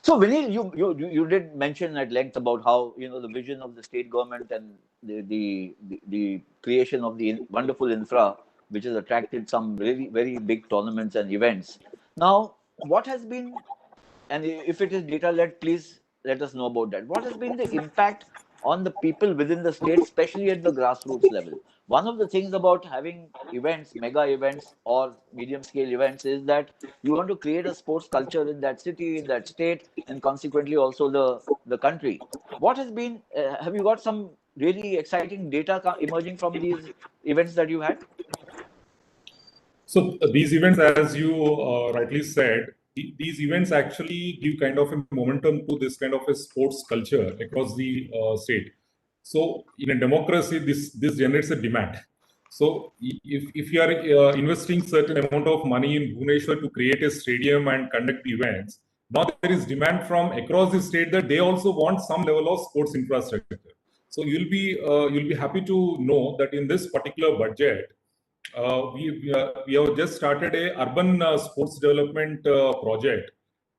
[SPEAKER 12] So, Vinil, you did mention at length about how the vision of the state government and the creation of the wonderful infra, which has attracted some really very big tournaments and events. Now, what has been, and if it is data led, please let us know about that. What has been the impact on the people within the state, especially at the grassroots level? One of the things about having events, mega events or medium scale events, is that you want to create a sports culture in that city, in that state, and consequently also the country. What has been, have you got some really exciting data emerging from these events that you had?
[SPEAKER 13] So these events, as you rightly said, these events actually give kind of a momentum to this kind of a sports culture across the state. So in a democracy, this generates a demand. So if you are investing certain amount of money in Bhubaneswar to create a stadium and conduct events, now there is demand from across the state that they also want some level of sports infrastructure. So you'll be happy to know that in this particular budget, we have just started a urban sports development project,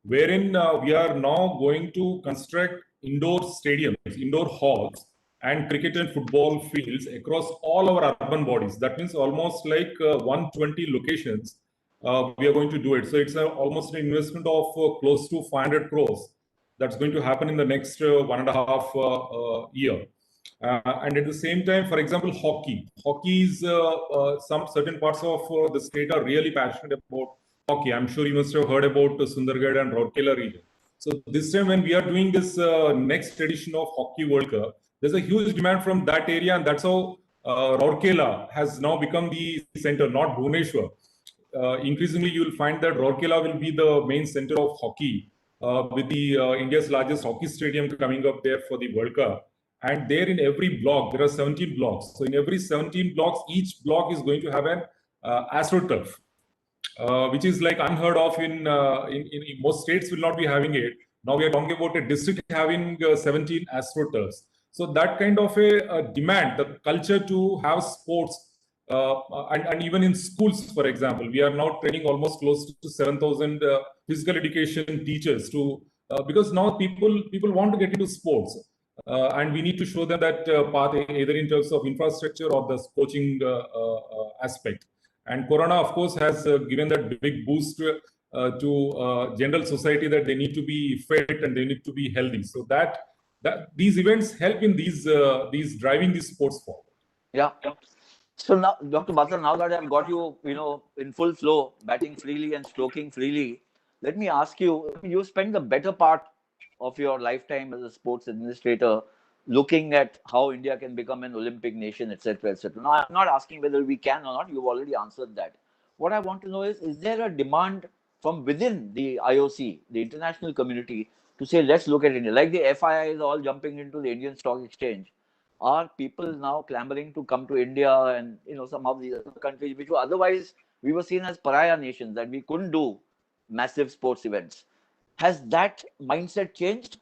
[SPEAKER 13] wherein we are now going to construct indoor stadiums, indoor halls, and cricket and football fields across all our urban bodies. That means almost like 120 locations. We are going to do it. So it's almost an investment of close to 500 crores. That's going to happen in the next 1.5 year. And at the same time, for example, hockey. Hockey is some certain parts of the state are really passionate about hockey. I'm sure you must have heard about Sundargarh and Rourkela region. So this time when we are doing this next edition of Hockey World Cup, there's a huge demand from that area, and that's how Rourkela has now become the center, not Bhubaneswar. Increasingly, you will find that Rourkela will be the main center of hockey, with the India's largest hockey stadium coming up there for the World Cup. And there in every block, there are 17 blocks. So in every 17 blocks, each block is going to have an AstroTurf, which is like unheard of in most states will not be having it. Now we are talking about a district having 17 AstroTurfs. So that kind of a demand, the culture to have sports, and even in schools, for example, we are now training almost close to 7,000 physical education teachers to because now people want to get into sports. And we need to show them that path, either in terms of infrastructure or the coaching aspect. And Corona, of course, has given that big boost to general society that they need to be fit and they need to be healthy. So that these events help in these driving these sports forward.
[SPEAKER 12] Yeah. So now, Dr. Batra, now that I've got you, in full flow, batting freely and stroking freely, let me ask you, you spent the better part of your lifetime as a sports administrator looking at how India can become an Olympic nation, etc., etc. Now, I'm not asking whether we can or not. You've already answered that. What I want to know is there a demand from within the IOC, the international community, to say, let's look at India? Like the FII is all jumping into the Indian Stock Exchange. Are people now clamoring to come to India and some of these other countries which were otherwise we were seen as pariah nations, that we couldn't do massive sports events? Has that mindset changed?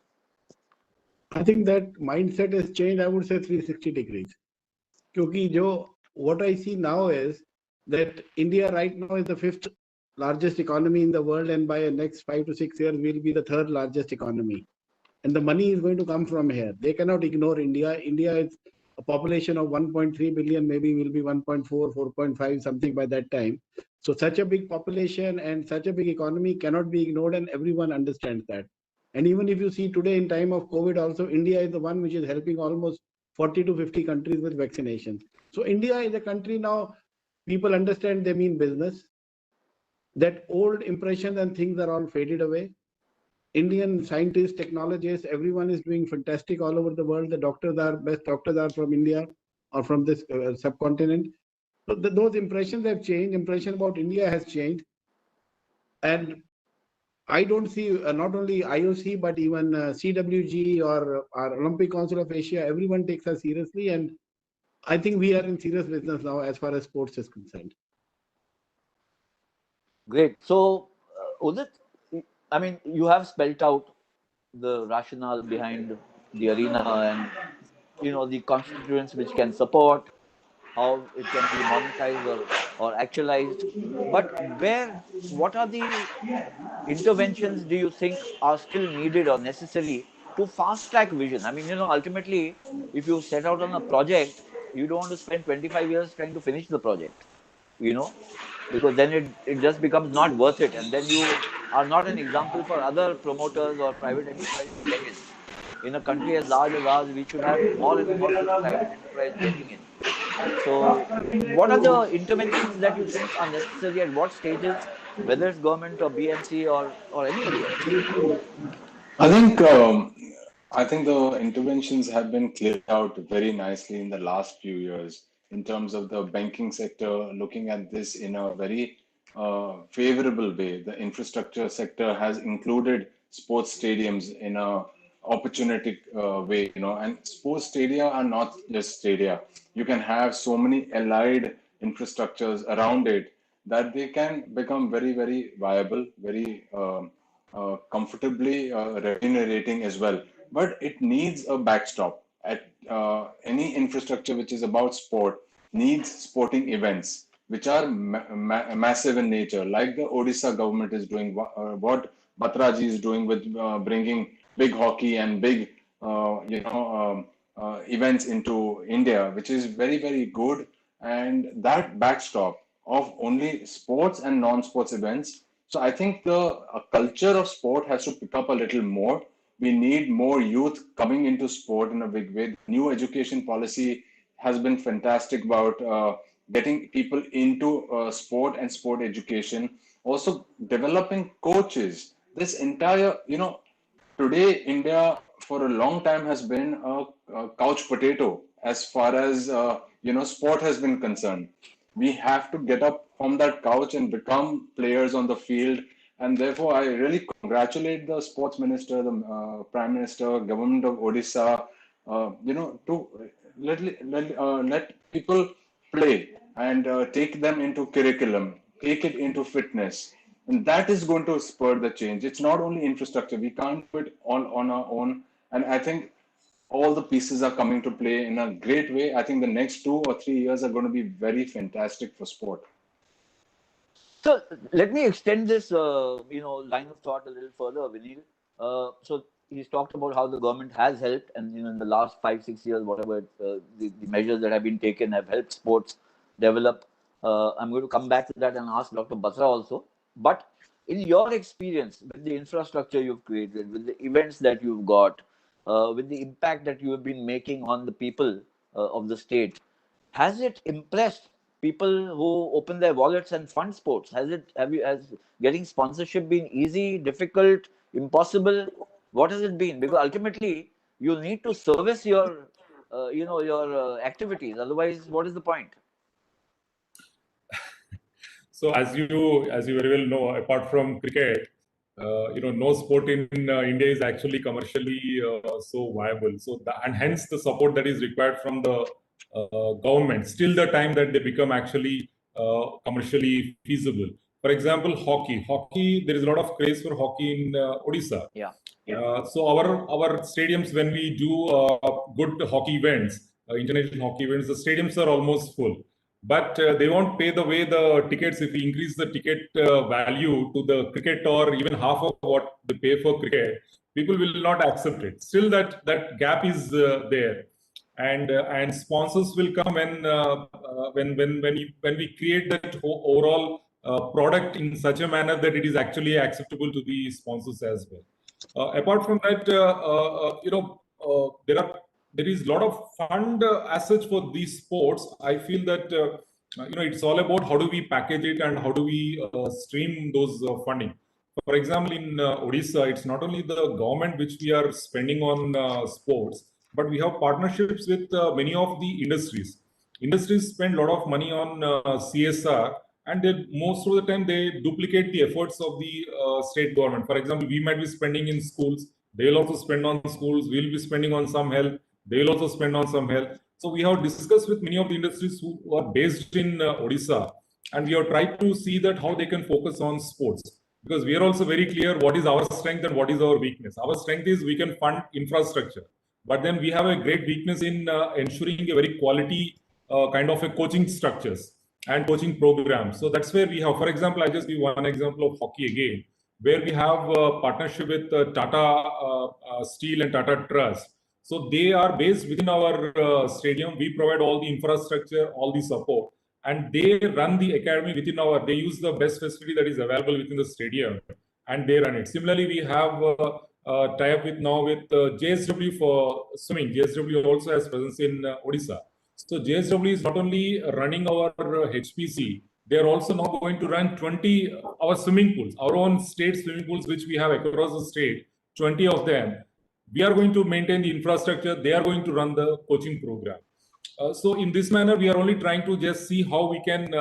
[SPEAKER 11] I think that mindset has changed, I would say 360 degrees. Because what I see now is that India right now is the 5th largest economy in the world, and by the next 5 to 6 years, we'll be the 3rd largest economy. And the money is going to come from here. They cannot ignore India. India is a population of 1.3 billion, maybe will be 1.4, 4.5, something by that time. So such a big population and such a big economy cannot be ignored, and everyone understands that. And even if you see today in time of COVID also, India is the one which is helping almost 40 to 50 countries with vaccinations. So India is a country now, people understand they mean business. That old impressions and things are all faded away. Indian scientists, technologists, everyone is doing fantastic all over the world. The best doctors are from India or from this subcontinent. So those impressions have changed. Impression about India has changed. And I don't see not only IOC, but even CWG or our Olympic Council of Asia, everyone takes us seriously. And I think we are in serious business now as far as sports is concerned.
[SPEAKER 12] Great. So, Udit, I mean, you have spelt out the rationale behind the arena and the constituents which can support, how it can be monetized or actualized. But what are the interventions do you think are still needed or necessary to fast track vision? I mean, ultimately, if you set out on a project, you don't want to spend 25 years trying to finish the project, because then it just becomes not worth it. And then you are not an example for other promoters or private enterprise to get in. In a country as large as ours, we should have more and more such private enterprise getting in. So, what are the interventions that you think are necessary at what stages, whether it's government or BMC or anybody else?
[SPEAKER 10] I think the interventions have been cleared out very nicely in the last few years in terms of the banking sector, looking at this in a very favorable way. The infrastructure sector has included sports stadiums in a opportunistic way, and sports stadia are not just stadia. You can have so many allied infrastructures around it that they can become very, very viable, very comfortably remunerating as well. But it needs a backstop. At any infrastructure which is about sport needs sporting events which are massive in nature, like the Odisha government is doing, what Batraji is doing with bringing big hockey and big, events into India, which is very, very good. And that backstop of only sports and non-sports events. So I think the culture of sport has to pick up a little more. We need more youth coming into sport in a big way. New education policy has been fantastic about getting people into sport and sport education. Also developing coaches. This entire, today India for a long time has been a couch potato as far as sport has been concerned. We have to get up from that couch and become players on the field. And therefore, I really congratulate the sports minister, the prime minister, government of Odisha, to let people play and take them into curriculum, take it into fitness. And that is going to spur the change. It's not only infrastructure. We can't do it all on our own. And I think all the pieces are coming to play in a great way. I think the next 2 or 3 years are going to be very fantastic for sport.
[SPEAKER 12] So let me extend this, line of thought a little further, Vinil. So he's talked about how the government has helped, and in the last 5-6 years, whatever the measures that have been taken have helped sports develop. I'm going to come back to that and ask Dr. Batra also. But in your experience with the infrastructure you've created, with the events that you've got, with the impact that you have been making on the people of the state, has it impressed people who open their wallets and fund sports? Has getting sponsorship been easy, difficult, impossible? What has it been? Because ultimately you need to service your activities. Otherwise, what is the point?
[SPEAKER 13] So as you very well know, apart from cricket, no sport in India is actually commercially so viable. So and hence the support that is required from the government till the time that they become actually commercially feasible. For example, hockey. There is a lot of craze for hockey in Odisha.
[SPEAKER 12] Yeah.
[SPEAKER 13] So our stadiums, when we do good hockey events, international hockey events, the stadiums are almost full. But they won't pay the way the tickets. If we increase the ticket value to the cricket or even half of what they pay for cricket, people will not accept it. Still, that gap is there, and sponsors will come when we create that overall product in such a manner that it is actually acceptable to the sponsors as well. Apart from that, there is a lot of fund as such for these sports. I feel that it's all about how do we package it and how do we stream those funding. For example, in Odisha, it's not only the government which we are spending on sports, but we have partnerships with many of the industries. Industries spend a lot of money on CSR, and most of the time they duplicate the efforts of the state government. For example, we might be spending in schools, they'll also spend on schools, we'll be spending on some health, they'll also spend on some health. So we have discussed with many of the industries who are based in Odisha, and we have tried to see that how they can focus on sports, because we are also very clear what is our strength and what is our weakness. Our strength is we can fund infrastructure, but then we have a great weakness in ensuring a very quality kind of a coaching structures and coaching programs. So that's where we have, for example, I just give one example of hockey again, where we have a partnership with Tata Steel and Tata Trust. So they are based within our stadium. We provide all the infrastructure, all the support, and they run the academy within they use the best facility that is available within the stadium, and they run it. Similarly, we have tie-up with JSW for swimming. JSW also has presence in Odisha. So JSW is not only running our HPC, they are also now going to run 20 our swimming pools, our own state swimming pools, which we have across the state, 20 of them. We are going to maintain the infrastructure. They are going to run the coaching program. So in this manner, we are only trying to just see how we can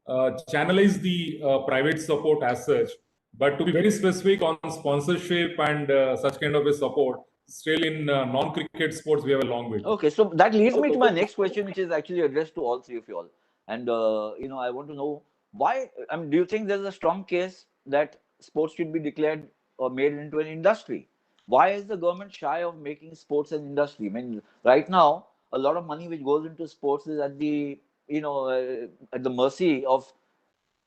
[SPEAKER 13] channelize the private support as such. But to be very specific on sponsorship and such kind of a support, still in non-cricket sports, we have a long way.
[SPEAKER 12] Okay, so that leads me to my next question, which is actually addressed to all three of you all. And I want to know why. I mean, do you think there's a strong case that sports should be declared or made into an industry? Why is the government shy of making sports an industry? I mean, right now, a lot of money which goes into sports is at the at the mercy of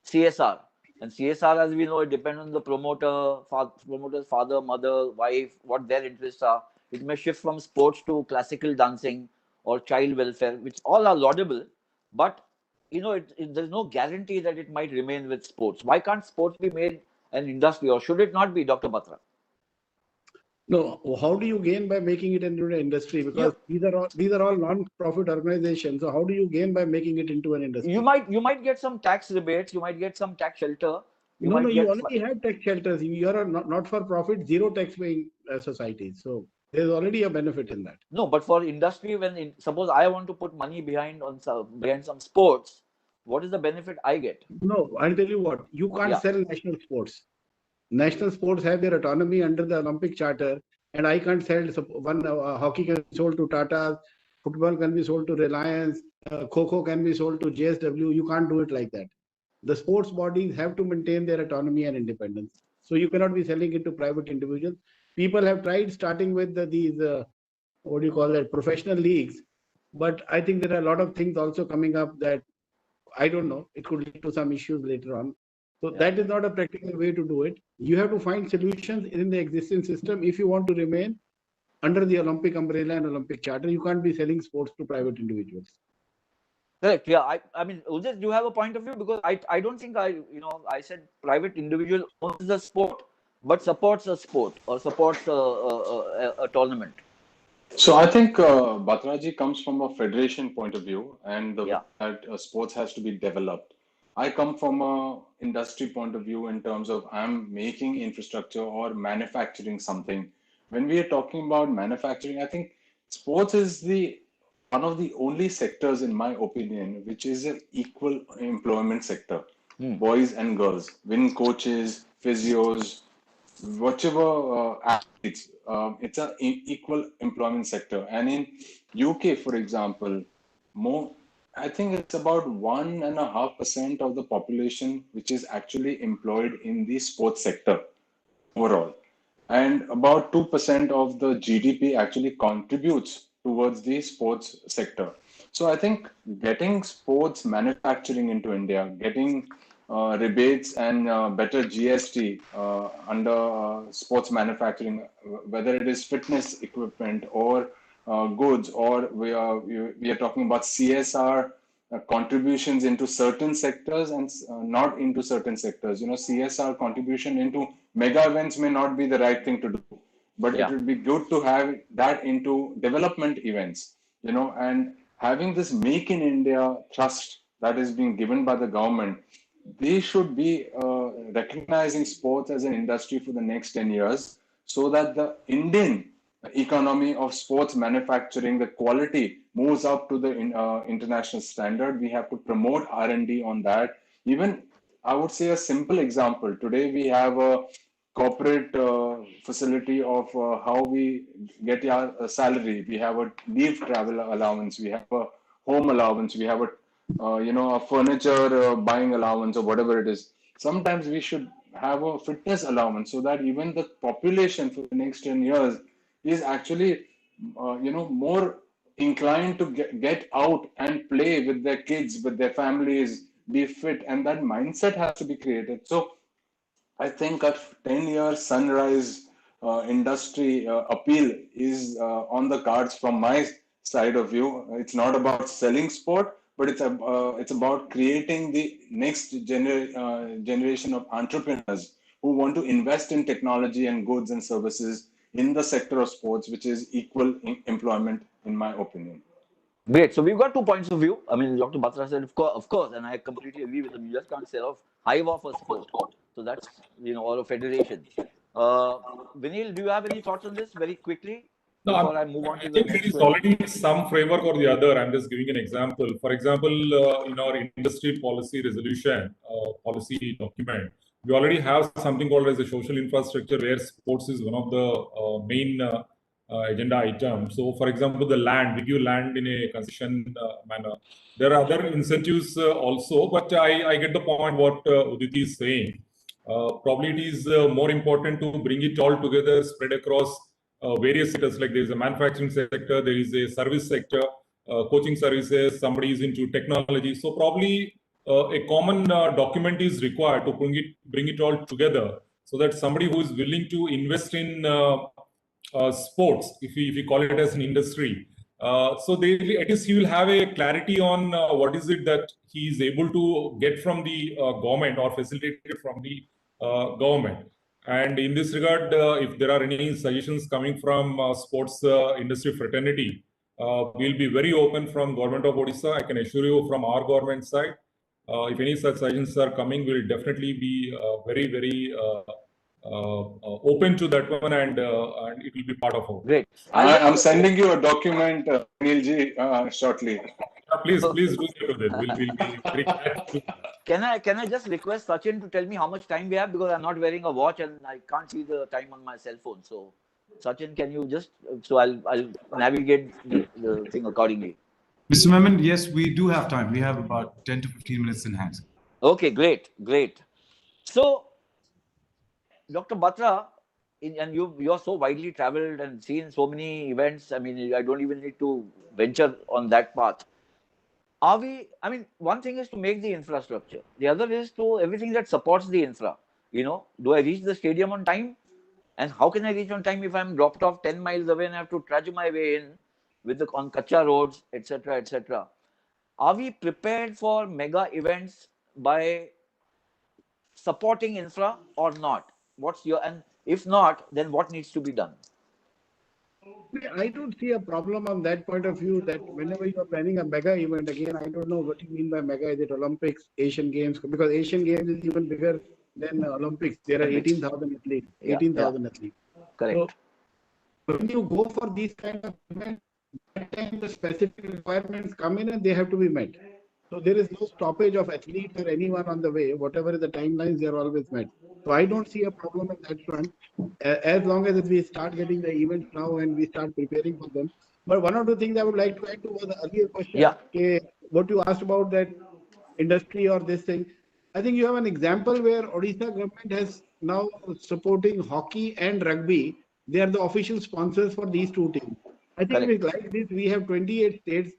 [SPEAKER 12] CSR. And CSR, as we know, it depends on the promoter's father, mother, wife, what their interests are. It may shift from sports to classical dancing or child welfare, which all are laudable. But there's no guarantee that it might remain with sports. Why can't sports be made an industry, or should it not be, Dr. Batra?
[SPEAKER 11] No, how do you gain by making it into an industry? Because these are all non-profit organizations. So how do you gain by making it into an industry?
[SPEAKER 12] You might get some tax rebates. You might get some tax shelter.
[SPEAKER 11] You already have tax shelters. You are a not-for-profit, zero tax-paying society. So there's already a benefit in that.
[SPEAKER 12] No, but for industry, suppose I want to put money behind some sports, what is the benefit I get?
[SPEAKER 11] No, I'll tell you what. You can't sell national sports. National sports have their autonomy under the Olympic Charter, and I can't sell one. Hockey can be sold to Tata, football can be sold to Reliance, Kho can be sold to JSW. You can't do it like that. The sports bodies have to maintain their autonomy and independence. So you cannot be selling it to private individuals. People have tried starting with these professional leagues, but I think there are a lot of things also coming up that I don't know. It could lead to some issues later on. So that is not a practical way to do it. You have to find solutions in the existing system if you want to remain under the Olympic umbrella and Olympic Charter. You can't be selling sports to private individuals.
[SPEAKER 12] Correct. Yeah. I mean, Udit, do you have a point of view? Because I don't think I said private individual owns the sport, but supports a sport or supports a tournament.
[SPEAKER 10] So I think Batraji comes from a federation point of view, and the way that sports has to be developed. I come from a industry point of view in terms of I'm making infrastructure or manufacturing something. When we are talking about manufacturing, I think sports is one of the only sectors, in my opinion, which is an equal employment sector. Boys and girls, winning coaches, physios, whichever athletes, it's an equal employment sector. And in UK, for example, I think it's about 1.5% of the population which is actually employed in the sports sector overall. And about 2% of the GDP actually contributes towards the sports sector. So I think getting sports manufacturing into India, getting rebates and better GST under sports manufacturing, whether it is fitness equipment or goods, or we are talking about CSR contributions into certain sectors and not into certain sectors. CSR contribution into mega events may not be the right thing to do, but it would be good to have that into development events. And having this Make in India trust that is being given by the government, they should be recognizing sports as an industry for the next 10 years so that the Indian economy of sports manufacturing, the quality moves up to the international standard. We have to promote R&D on that. Even I would say a simple example. Today we have a corporate facility of how we get our salary. We have a leave travel allowance. We have a home allowance. We have a furniture buying allowance or whatever it is. Sometimes we should have a fitness allowance so that even the population for the next 10 years is actually, more inclined to get out and play with their kids, with their families, be fit, and that mindset has to be created. So I think a 10-year sunrise industry appeal is on the cards from my side of view. It's not about selling sport, but it's about creating the next generation of entrepreneurs who want to invest in technology and goods and services in the sector of sports, which is equal employment, in my opinion.
[SPEAKER 12] Great. So we've got 2 points of view. I mean, Dr. Batra said, of course, and I completely agree with him. You just can't sell off hive off a sport. So that's, or a federation. Vinil, do you have any thoughts on this very quickly?
[SPEAKER 13] No,
[SPEAKER 12] before I move on
[SPEAKER 13] I
[SPEAKER 12] to the
[SPEAKER 13] think there
[SPEAKER 12] next
[SPEAKER 13] is
[SPEAKER 12] question?
[SPEAKER 13] already some framework or the other. I'm just giving an example. For example, in our industry policy resolution, policy document, we already have something called as a social infrastructure where sports is one of the main agenda items. So, for example, the land, we give land in a concession manner. There are other incentives also, but I get the point what Uditi is saying. Probably it is more important to bring it all together, spread across various sectors. Like there is a manufacturing sector, there is a service sector, coaching services, somebody is into technology. So probably a common document is required to bring it all together, so that somebody who is willing to invest in sports, if we call it as an industry, so they at least he will have a clarity on what is it that he is able to get from the government or facilitated from the government. And in this regard, if there are any suggestions coming from sports industry fraternity, we'll be very open from Government of Odisha. I can assure you from our government side, if any such suggestions are coming, we'll definitely be very open to that one, and it will be part of our.
[SPEAKER 12] Great.
[SPEAKER 10] I'm sending you a document, Neilji, shortly.
[SPEAKER 13] Please do that. We'll be very glad to.
[SPEAKER 12] Can I just request Sachin to tell me how much time we have, because I'm not wearing a watch and I can't see the time on my cell phone. So, Sachin, can you just, so I'll navigate the thing accordingly.
[SPEAKER 9] Mr. Memon, yes, we do have time. We have about 10 to 15 minutes in hand.
[SPEAKER 12] Okay, great. So, Dr. Batra, and you're so widely traveled and seen so many events. I mean, I don't even need to venture on that path. One thing is to make the infrastructure. The other is to everything that supports the infra. Do I reach the stadium on time? And how can I reach on time if I'm dropped off 10 miles away and I have to trudge my way in on Kacha roads, etc., etc.? Are we prepared for mega events by supporting infra or not? And if not, then what needs to be done?
[SPEAKER 11] I don't see a problem on that point of view, that whenever you are planning a mega event, again, I don't know what you mean by mega. Is it Olympics, Asian Games? Because Asian Games is even bigger than Olympics. There are 18,000 athletes. 18,000 athletes.
[SPEAKER 12] Correct.
[SPEAKER 11] So when you go for these kind of events, that time the specific requirements come in and they have to be met. So there is no stoppage of athletes or anyone on the way. Whatever is the timelines, they are always met. So I don't see a problem in that front, as long as we start getting the events now and we start preparing for them. But one or two things I would like to add to the earlier question.
[SPEAKER 12] Yeah.
[SPEAKER 11] What you asked about that industry or this thing. I think you have an example where Odisha government has now supporting hockey and rugby. They are the official sponsors for these two teams. I think with like this, we have 28 states,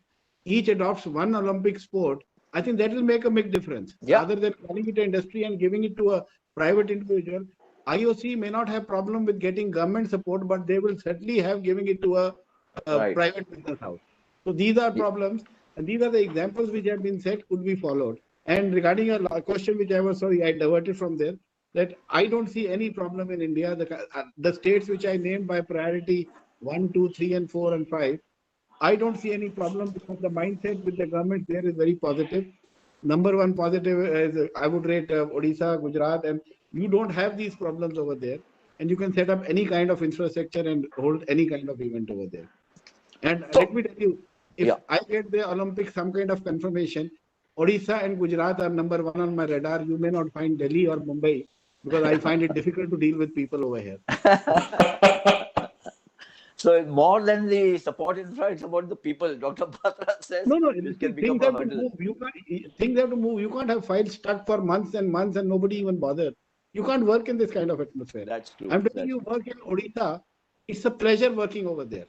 [SPEAKER 11] each adopts one Olympic sport. I think that will make a big difference. Rather than calling it an industry and giving it to a private individual, IOC may not have problem with getting government support, but they will certainly have giving it to a private business house. So these are problems, and these are the examples which have been said could be followed. And regarding a question which I diverted from there, that I don't see any problem in India. The states which I named by priority 1, 2, 3, and 4 and 5, I don't see any problem because the mindset with the government there is very positive. Number one positive is I would rate Odisha, Gujarat, and you don't have these problems over there. And you can set up any kind of infrastructure and hold any kind of event over there. And let me tell you, if I get the Olympics some kind of confirmation, Odisha and Gujarat are number one on my radar. You may not find Delhi or Mumbai because I find it difficult to deal with people over here.
[SPEAKER 12] So more than the support infra, it's about the people. Dr. Batra says
[SPEAKER 11] things have to move. Things have to move. You can't have files stuck for months and months and nobody even bothered. You can't work in this kind of atmosphere.
[SPEAKER 12] That's true.
[SPEAKER 11] I'm telling you, work in Odisha, it's a pleasure working over there.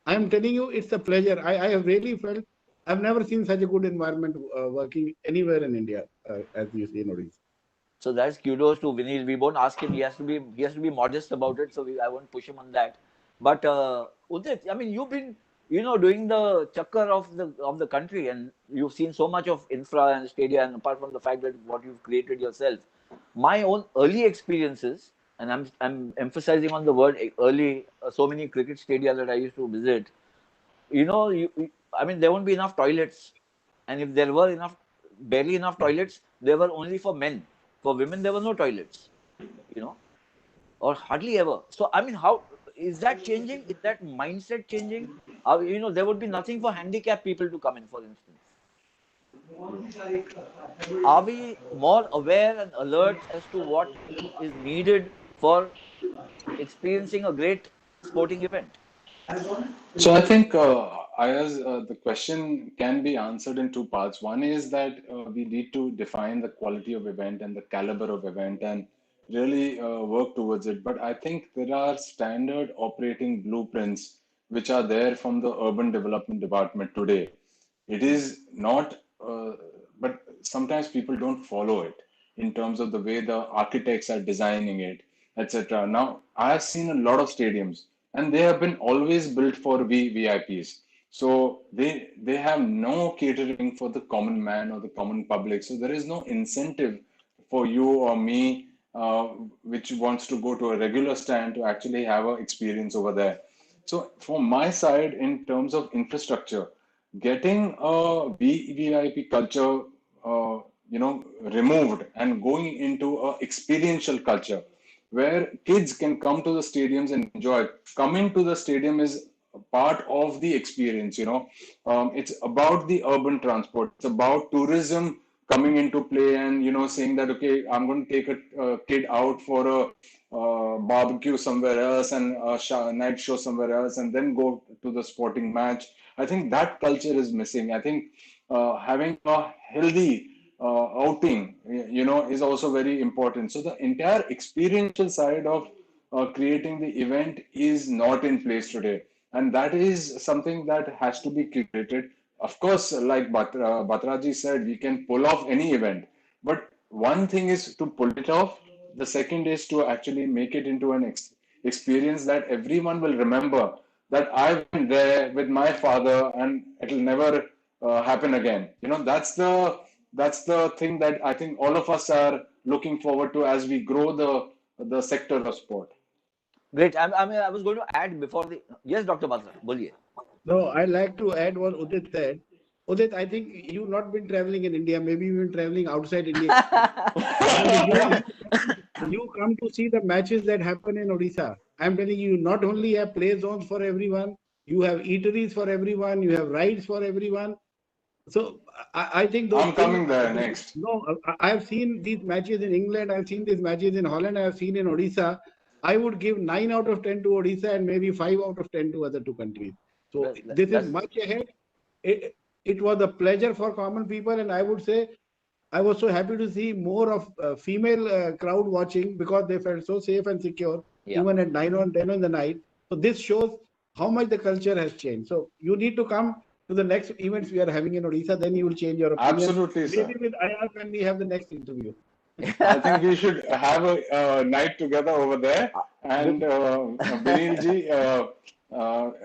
[SPEAKER 11] I'm telling you, it's a pleasure. I have really felt, I've never seen such a good environment working anywhere in India as you see in Odisha.
[SPEAKER 12] So that's kudos to Vinil. We won't ask him. He has to be modest about it. So I won't push him on that. But Udit, I mean, you've been, doing the chakkar of the country, and you've seen so much of infra and stadia. And apart from the fact that what you've created yourself, my own early experiences, and I'm emphasizing on the word early. So many cricket stadia that I used to visit. There won't be enough toilets, and if there were barely enough toilets, they were only for men. For women, there were no toilets. Or hardly ever. So, is that changing? Is that mindset changing? There would be nothing for handicapped people to come in, for instance. Are we more aware and alert as to what is needed for experiencing a great sporting event?
[SPEAKER 10] So I think, Ayaz, the question can be answered in two parts. One is that we need to define the quality of event and the caliber of event and really work towards it. But I think there are standard operating blueprints which are there from the urban development department today. It is not, but sometimes people don't follow it in terms of the way the architects are designing it, etc. Now, I have seen a lot of stadiums, and they have been always built for VIPs. So they have no catering for the common man or the common public. So there is no incentive for you or me, which wants to go to a regular stand to actually have an experience over there. So from my side, in terms of infrastructure, getting a VVIP culture, removed and going into a experiential culture where kids can come to the stadiums and enjoy. Coming to the stadium is a part of the experience. It's about the urban transport. It's about tourism coming into play and saying that, okay, I'm going to take a kid out for a barbecue somewhere else and a night show somewhere else and then go to the sporting match. I think that culture is missing. I think having a healthy outing, is also very important. So the entire experiential side of creating the event is not in place today, and that is something that has to be created. Of course, like Batraji said, we can pull off any event, but one thing is to pull it off. The second is to actually make it into an experience that everyone will remember that I went there with my father, and it'll never happen again. That's the thing that I think all of us are looking forward to as we grow the sector of sport.
[SPEAKER 12] Great. I was going to add before the yes, Dr. Batra, boliye.
[SPEAKER 11] No, I'd like to add what Udit said. Udit, I think you've not been traveling in India. Maybe you've been traveling outside India. You come to see the matches that happen in Odisha. I'm telling you, not only have play zones for everyone, you have eateries for everyone, you have rides for everyone. So I think those
[SPEAKER 10] I'm coming there next.
[SPEAKER 11] No, I've seen these matches in England. I've seen these matches in Holland. I've seen in Odisha. I would give 9 out of 10 to Odisha and maybe 5 out of 10 to other two countries. So this is much ahead. It was a pleasure for common people, and I would say I was so happy to see more of female crowd watching because they felt so safe and secure even at 9 or 10 in the night. So this shows how much the culture has changed. So you need to come to the next events we are having in Odisha, then you will change your opinion.
[SPEAKER 10] Absolutely, sir.
[SPEAKER 11] Maybe with IR when we have the next interview.
[SPEAKER 10] I think we should have a night together over there. And Benilji,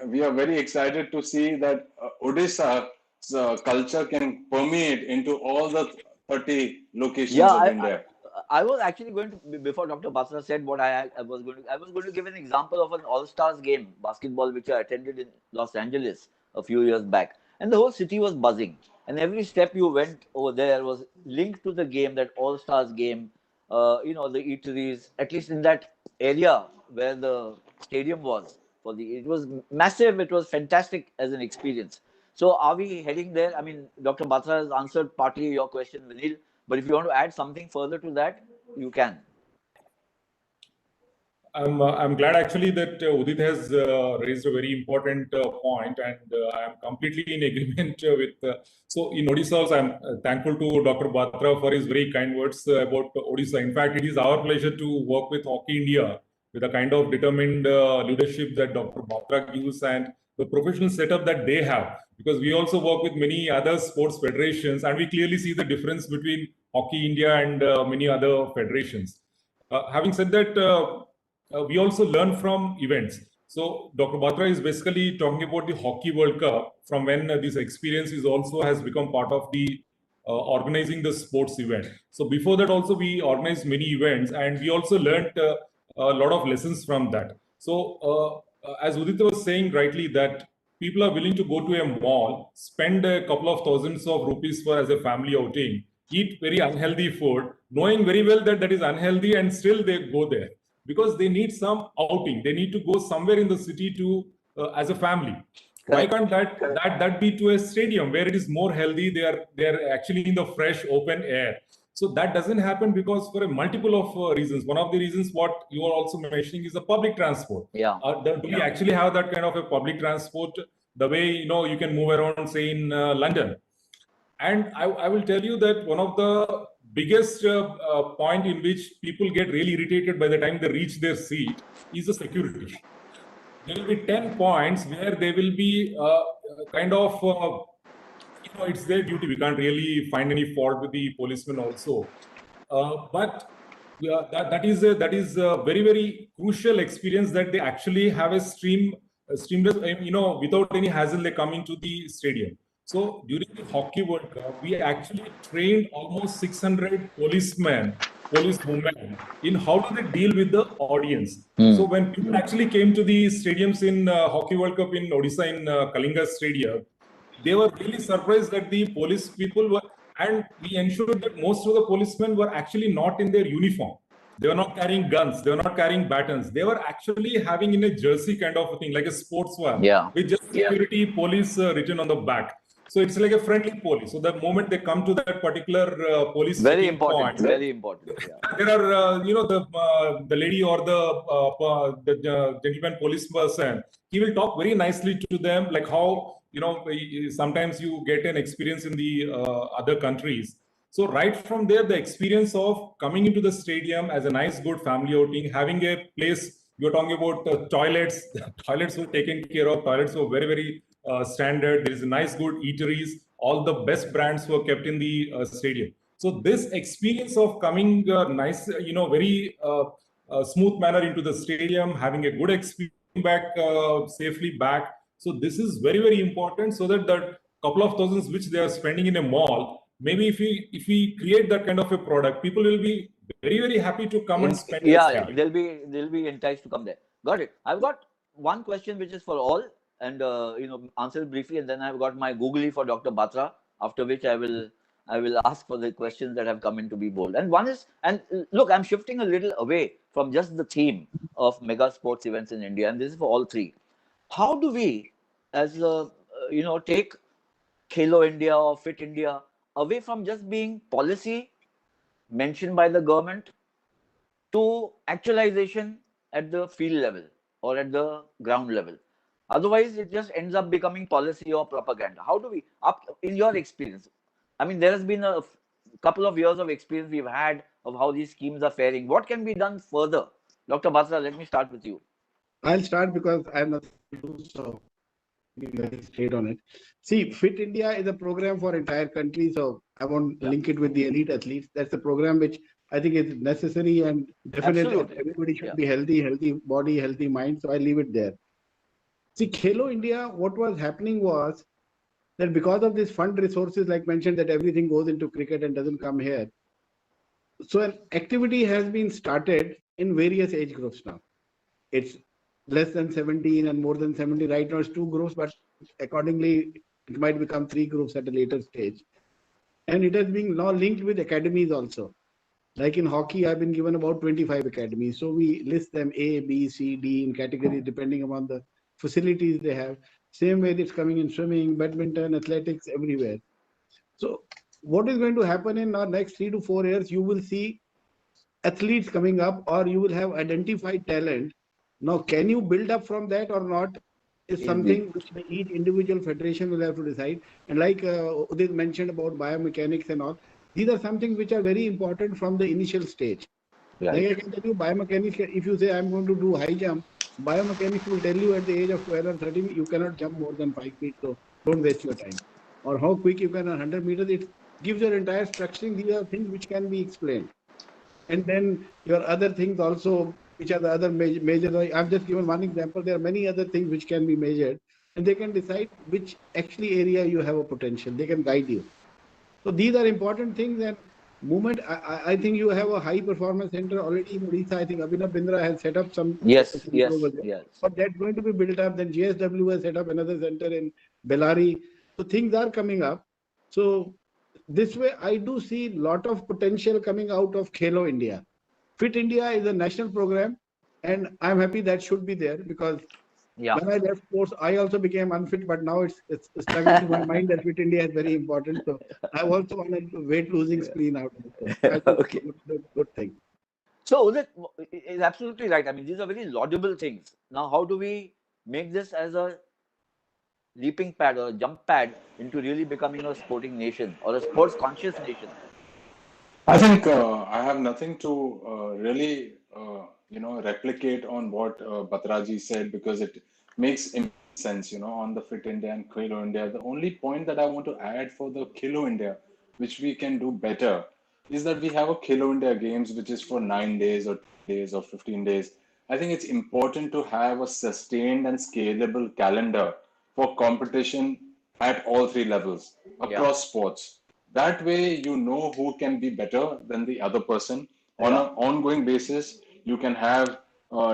[SPEAKER 10] we are very excited to see that Odisha's culture can permeate into all the 30 locations of India.
[SPEAKER 12] I was actually going to, before Dr. Batra said what I was going to give an example of an All-Stars game, basketball, which I attended in Los Angeles a few years back. And the whole city was buzzing. And every step you went over there was linked to the game, that All-Stars game, the eateries, at least in that area where the stadium was. It was massive. It was fantastic as an experience. So are we heading there? I mean, Dr. Batra has answered partly your question, Vinil. But if you want to add something further to that, you can.
[SPEAKER 13] I'm glad actually that Udit has raised a very important point, and I am completely in agreement with. So in Odisha, also, I'm thankful to Dr. Batra for his very kind words about Odisha. In fact, it is our pleasure to work with Hockey India with the kind of determined leadership that Dr. Batra gives and the professional setup that they have. Because we also work with many other sports federations, and we clearly see the difference between Hockey India and many other federations. Having said that, we also learn from events. So Dr. Batra is basically talking about the Hockey World Cup, from when this experience is also has become part of the organizing the sports event. So before that also we organized many events, and we also learned a lot of lessons from that. So as Udit was saying rightly, that people are willing to go to a mall, spend a couple of thousands of rupees for as a family outing, eat very unhealthy food, knowing very well that that is unhealthy, and still they go there because they need some outing. They need to go somewhere in the city to as a family. Why can't that be to a stadium where it is more healthy? They are actually in the fresh open air. So that doesn't happen because for a multiple of reasons. One of the reasons what you are also mentioning is the public transport.
[SPEAKER 12] Yeah.
[SPEAKER 13] Do we actually have that kind of a public transport the way you can move around, say in London? And I will tell you that one of the biggest point in which people get really irritated by the time they reach their seat is the security. There will be 10 points where they will be kind of, it's their duty. We can't really find any fault with the policemen also. But yeah, that is a very, very crucial experience that they actually have a streamless, without any hassle, they come into the stadium. So during the Hockey World Cup, we actually trained almost 600 policemen, policewomen in how do they deal with the audience. So when people actually came to the stadiums in Hockey World Cup in Odisha in Kalinga Stadium, they were really surprised that the police people were, and we ensured that most of the policemen were actually not in their uniform. They were not carrying guns. They were not carrying batons. They were actually having in a jersey kind of a thing, like a sports one, with just security police written on the back. So it's like a friendly police. So the moment they come to that particular police
[SPEAKER 12] very
[SPEAKER 13] checking
[SPEAKER 12] important,
[SPEAKER 13] point,
[SPEAKER 12] very important. Yeah.
[SPEAKER 13] there are the lady or the gentleman police person. He will talk very nicely to them, like how sometimes you get an experience in the other countries. So right from there, the experience of coming into the stadium as a nice, good family outing, having a place, you're talking about toilets. Toilets were taken care of. Toilets were very, very standard. There is a nice, good eateries. All the best brands were kept in the stadium. So this experience of coming nice, very smooth manner into the stadium, having a good experience back safely back. So this is very, very important, so that that couple of thousands which they are spending in a mall, maybe if we create that kind of a product, people will be very, very happy to come and spend.
[SPEAKER 12] Yeah, they'll be enticed to come there. Got it. I've got one question which is for all, and answer it briefly, and then I've got my googly for Dr. Batra. After which I will ask for the questions that have come in to be bold. And one is, and look, I'm shifting a little away from just the theme of mega sports events in India, and this is for all three. How do we, as take Khelo India or Fit India away from just being policy mentioned by the government to actualization at the field level or at the ground level? Otherwise, it just ends up becoming policy or propaganda. How do we, in your experience? I mean, there has been a couple of years of experience we've had of how these schemes are faring. What can be done further? Dr. Batra, let me start with you.
[SPEAKER 11] I'll start because I have nothing to do, so be very straight on it. See, Fit India is a program for entire country, so I won't link it with the elite athletes. That's a program which I think is necessary and definitely everybody should be healthy body, healthy mind. So I leave it there. See, Khelo India, what was happening was that because of this fund resources, like mentioned, that everything goes into cricket and doesn't come here. So an activity has been started in various age groups now. It's less than 17 and more than 70. Right now it's 2 groups, but accordingly it might become 3 groups at a later stage. And it has been now linked with academies also. Like in hockey, I've been given about 25 academies. So we list them A, B, C, D in categories depending upon the facilities they have. Same way it's coming in swimming, badminton, athletics, everywhere. So what is going to happen in our next 3 to 4 years, you will see athletes coming up, or you will have identified talent. Now, can you build up from that or not is something which each individual federation will have to decide. And like Udit mentioned about biomechanics and all, these are something which are very important from the initial stage. Right. Like I can tell you, biomechanics, if you say I'm going to do high jump, biomechanics will tell you at the age of 12 or 13, you cannot jump more than 5 feet, so don't waste your time. Or how quick you can run 100 meters, it gives your entire structuring. These are things which can be explained. And then your other things also, which are the other major, I've just given one example. There are many other things which can be measured, and they can decide which actually area you have a potential. They can guide you. So these are important things. And movement, I think you have a high performance center already in Odisha. I think Abhinav Bindra has set up some.
[SPEAKER 12] Yes.
[SPEAKER 11] But that's going to be built up. Then GSW has set up another center in Bellary. So things are coming up. So this way, I do see a lot of potential coming out of Khelo India. Fit India is a national program. And I'm happy that should be there, because
[SPEAKER 12] Yeah.
[SPEAKER 11] when I left sports, I also became unfit, but now it's stuck into my mind that Fit India is very important. So I also want a weight losing spleen out of it. So I think
[SPEAKER 12] Okay.
[SPEAKER 11] it's a good thing.
[SPEAKER 12] So Udit is absolutely right. I mean, these are very laudable things. Now, how do we make this as a leaping pad or a jump pad into really becoming a sporting nation or a sports conscious nation?
[SPEAKER 10] I think I have nothing to really, replicate on what Batraji said, because it makes immense sense, on the Fit India and Khelo India. The only point that I want to add for the Khelo India, which we can do better, is that we have a Khelo India Games, which is for 9 days or 10 days or 15 days. I think it's important to have a sustained and scalable calendar for competition at all three levels across sports. That way, you know who can be better than the other person on an ongoing basis. You can have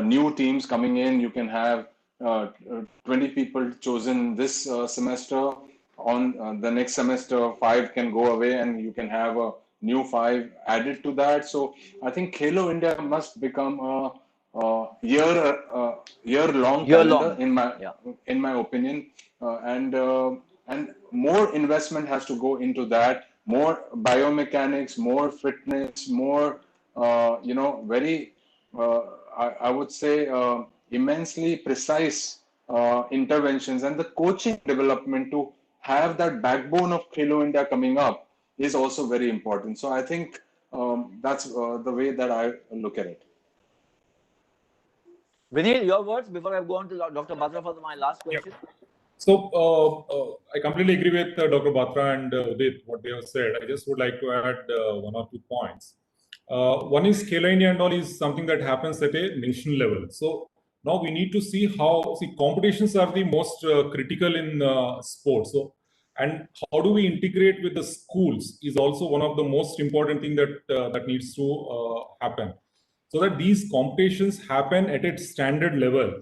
[SPEAKER 10] new teams coming in. You can have 20 people chosen this semester. On the next semester, 5 can go away, and you can have a new 5 added to that. So I think Khelo India must become a year-long calendar, in my opinion, and more investment has to go into that. More biomechanics, more fitness, more very I would say immensely precise interventions, and the coaching development to have that backbone of Khelo India coming up is also very important. So I think that's the way that I look at it.
[SPEAKER 12] Vinay, your words before I go on to Dr. Batra for my last question.
[SPEAKER 13] So I completely agree with Dr. Batra and Udit, what they have said. I just would like to add one or two points. One is Khelo India and all is something that happens at a national level. So now we need to see competitions are the most critical in sports. So, and how do we integrate with the schools is also one of the most important thing that needs to happen, so that these competitions happen at its standard level,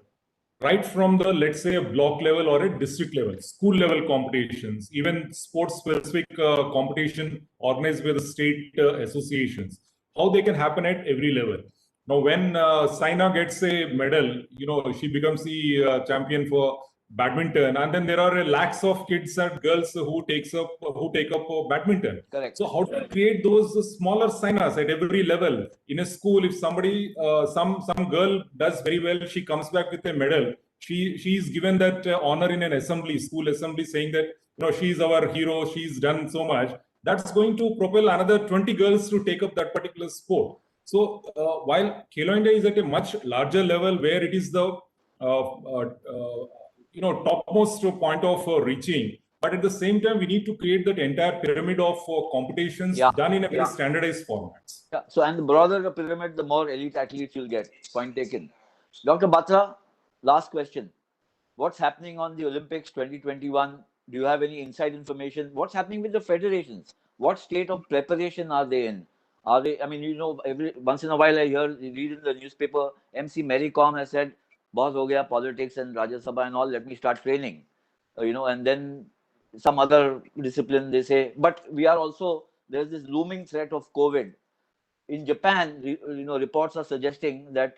[SPEAKER 13] right from the, let's say, a block level or a district level, school level competitions, even sports specific competition organized by the state associations, how they can happen at every level. Now, when Saina gets a medal, she becomes the champion for badminton, and then there are lakhs of kids and girls who take up badminton.
[SPEAKER 12] Correct.
[SPEAKER 13] So how do you create those smaller Sainas at every level? In a school, if somebody, some girl does very well, she comes back with a medal. She is given that honor in an assembly, school assembly, saying that she is our hero. She's done so much. That's going to propel another 20 girls to take up that particular sport. So while Khelo India is at a much larger level, where it is the topmost point of reaching, but at the same time we need to create that entire pyramid of competitions done in a very standardized format.
[SPEAKER 12] Yeah. So, and the broader the pyramid, the more elite athletes you'll get. Point taken. Dr. Batra, last question. What's happening on the Olympics 2021? Do you have any inside information? What's happening with the federations? What state of preparation are they in? Are they, I mean, every once in a while I read in the newspaper, MC Mary Kom has said, "Boss ho gaya politics and Rajya Sabha and all, let me start training." And then some other discipline they say, but we are also, there's this looming threat of COVID. In Japan, reports are suggesting that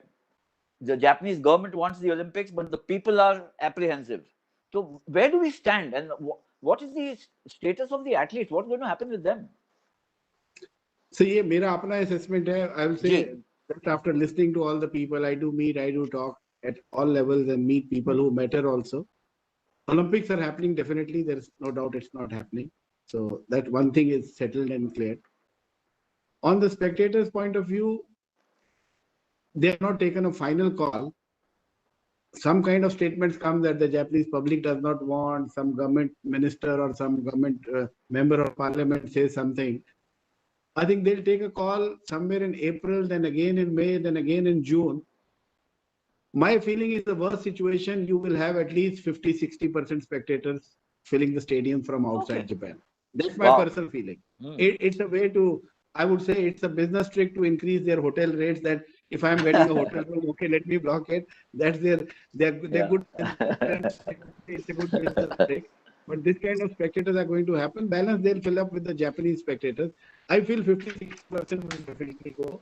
[SPEAKER 12] the Japanese government wants the Olympics, but the people are apprehensive. So where do we stand, and what is the status of the athletes? What's going to happen with them?
[SPEAKER 11] So yeah, मेरा अपना assessment है. I will say that after listening to all the people, I do talk at all levels and meet people who matter also. Olympics are happening, definitely. There is no doubt it's not happening. So that one thing is settled and clear. On the spectators' point of view, they have not taken a final call. Some kind of statements come that the Japanese public does not want, some government minister or some government member of parliament says something. I think they'll take a call somewhere in April, then again in May, then again in June. My feeling is the worst situation, you will have at least 50-60% spectators filling the stadium from outside Japan. That's my personal feeling. It's a way to, I would say it's a business trick to increase their hotel rates, that if I'm getting a hotel room, okay, let me block it. That's their good. It's a good business trick. But this kind of spectators are going to happen. Balance, they'll fill up with the Japanese spectators. I feel 56% will definitely go.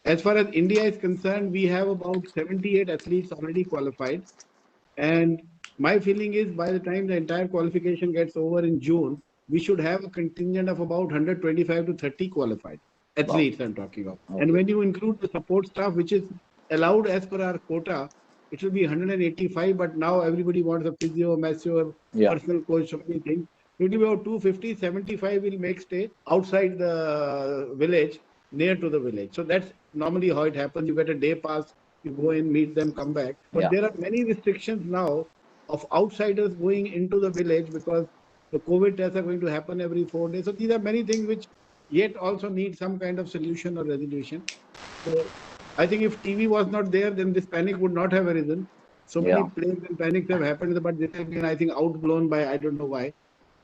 [SPEAKER 11] As far as India is concerned, we have about 78 athletes already qualified. And my feeling is by the time the entire qualification gets over in June, we should have a contingent of about 125 to 30 qualified athletes, I'm talking of.
[SPEAKER 12] Okay.
[SPEAKER 11] And when you include the support staff, which is allowed as per our quota, it will be 185, but now everybody wants a physio, masseur, personal coach, so many things. It will be about 250, 75 will make stay outside the village, near to the village. So that's normally how it happens. You get a day pass, you go in, meet them, come back. But there are many restrictions now of outsiders going into the village because the COVID tests are going to happen every 4 days. So these are many things which yet also need some kind of solution or resolution. So I think if TV was not there, then this panic would not have arisen. So many plagues and panics have happened, but this has been, I think, outblown by I don't know why.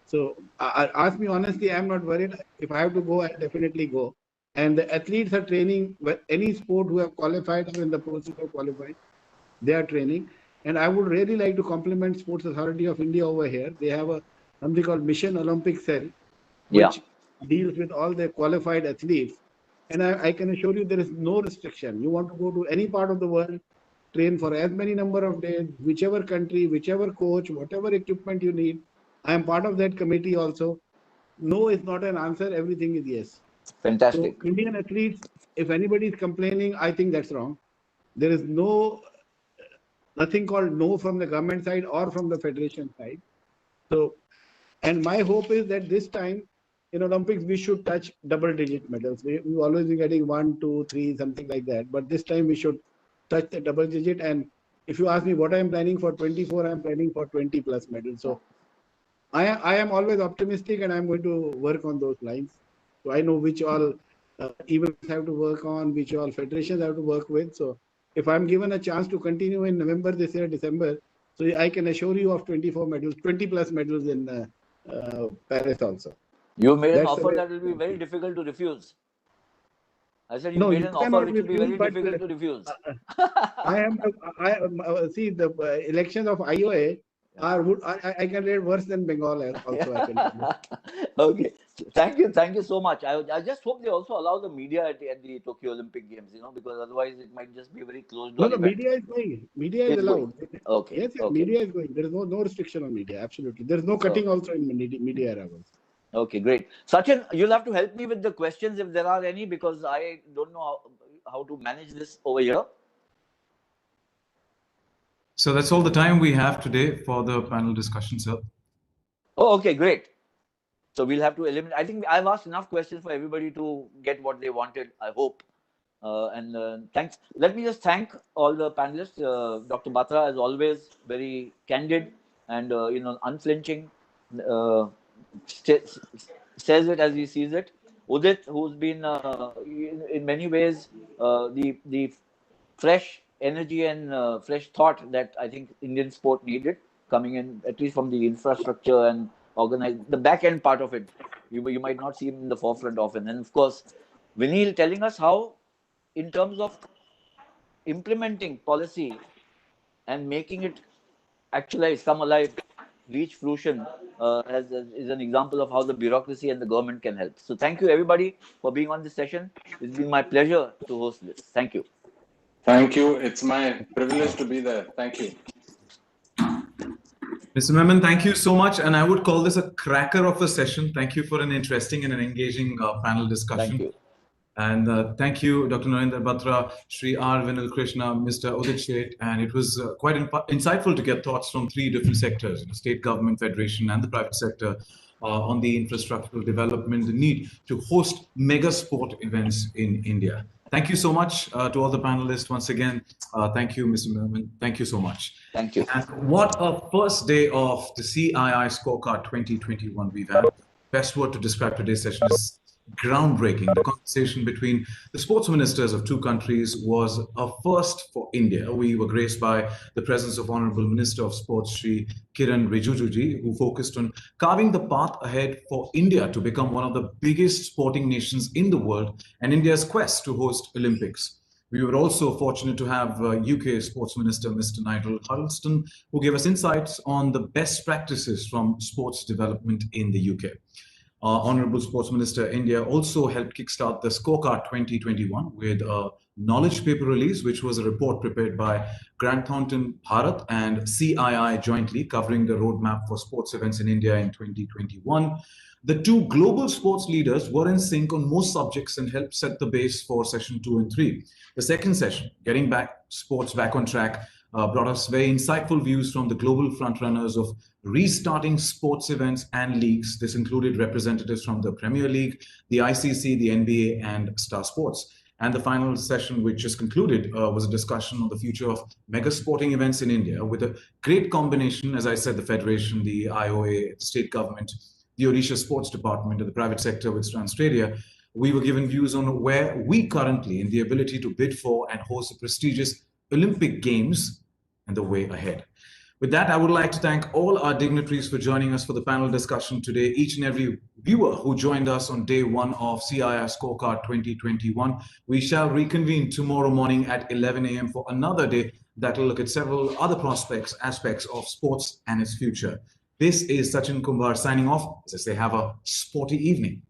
[SPEAKER 11] So ask me honestly, I'm not worried. If I have to go, I'll definitely go. And the athletes are training with any sport who have qualified or in the process of qualifying. They are training. And I would really like to compliment Sports Authority of India over here. They have a something called Mission Olympic Cell, which deals with all the qualified athletes. And I can assure you there is no restriction. You want to go to any part of the world, train for as many number of days, whichever country, whichever coach, whatever equipment you need. I am part of that committee also. No is not an answer. Everything is yes.
[SPEAKER 12] Fantastic.
[SPEAKER 11] So Indian athletes, if anybody is complaining, I think that's wrong. There is nothing called no from the government side or from the federation side. So, and my hope is that this time in Olympics, we should touch double-digit medals. We've always been getting 1, 2, 3, something like that. But this time we should touch the double-digit. And if you ask me what I'm planning for 24, I'm planning for 20 plus medals. So I am always optimistic, and I'm going to work on those lines. So I know which all events have to work on, which all federations have to work with. So if I'm given a chance to continue in November this year, December, so I can assure you of 24 medals, 20 plus medals in Paris also.
[SPEAKER 12] You made an offer that will be very difficult to refuse. I said you made an offer which will be very difficult to refuse.
[SPEAKER 11] See, the elections of IOA I can rate worse than Bengal also. I can
[SPEAKER 12] Okay, thank you so much. I just hope they also allow the media at the Tokyo Olympic Games, because otherwise it might just be a very closed door.
[SPEAKER 11] No, media is going. Media is allowed.
[SPEAKER 12] Okay.
[SPEAKER 11] Yes, media is going. There is no restriction on media. Absolutely. There is no cutting also in media era.
[SPEAKER 12] Okay, great. Sachin, you'll have to help me with the questions if there are any, because I don't know how to manage this over here.
[SPEAKER 9] So that's all the time we have today for the panel discussion, sir.
[SPEAKER 12] Oh, okay, great. So we'll have to eliminate. I think I've asked enough questions for everybody to get what they wanted, I hope. Thanks. Let me just thank all the panelists. Dr. Batra, as always, very candid and unflinching. Says it as he sees it. Udit, who's been in many ways the fresh energy and fresh thought that I think Indian sport needed, coming in at least from the infrastructure and the back end part of it. You might not see him in the forefront often. And of course, Vinil telling us how, in terms of implementing policy and making it actualize, come alive, reach fruition, is an example of how the bureaucracy and the government can help. So thank you everybody for being on this session. It's been my pleasure to host this. Thank you.
[SPEAKER 10] Thank you. It's my privilege to be there. Thank you.
[SPEAKER 9] Mr. Memon, thank you so much. And I would call this a cracker of a session. Thank you for an interesting and an engaging panel discussion.
[SPEAKER 12] Thank you.
[SPEAKER 9] And thank you, Dr. Narendra Batra, Sri R. Vinil Krishna, Mr. Udit Sheth. And it was quite insightful to get thoughts from 3 different sectors, the state government, federation, and the private sector on the infrastructural development, the need to host mega sport events in India. Thank you so much to all the panelists once again. Thank you, Mr. Merman. Thank you so much.
[SPEAKER 12] Thank you.
[SPEAKER 9] And what a first day of the CII-Scorecard 2021 we've had. Best word to describe today's session is groundbreaking. The conversation between the sports ministers of 2 countries was a first for India. We were graced by the presence of Honorable Minister of Sports, Sri Kiran Rijiju, who focused on carving the path ahead for India to become one of the biggest sporting nations in the world and India's quest to host Olympics. We were also fortunate to have UK Sports Minister, Mr. Nigel Huddleston, who gave us insights on the best practices from sports development in the UK. Honorable Sports Minister India also helped kickstart the Scorecard 2021 with a knowledge paper release, which was a report prepared by Grant Thornton Bharat and CII jointly, covering the roadmap for sports events in India in 2021. The two global sports leaders were in sync on most subjects and helped set the base for session 2 and 3. The second session, Getting Sports Back on Track, brought us very insightful views from the global frontrunners of restarting sports events and leagues. This included representatives from the Premier League, the ICC, the NBA, and Star Sports. And the final session, which just concluded, was a discussion on the future of mega sporting events in India, with a great combination, as I said, the Federation, the IOA, the state government, the Odisha Sports Department, and the private sector with Transtradia. We were given views on where we currently in the ability to bid for and host the prestigious Olympic Games and the way ahead. With that, I would like to thank all our dignitaries for joining us for the panel discussion today, each and every viewer who joined us on day one of CII Scorecard 2021. We shall reconvene tomorrow morning at 11 a.m. for another day that will look at several other aspects of sports and its future. This is Sachin Kumbar signing off. As I say, have a sporty evening.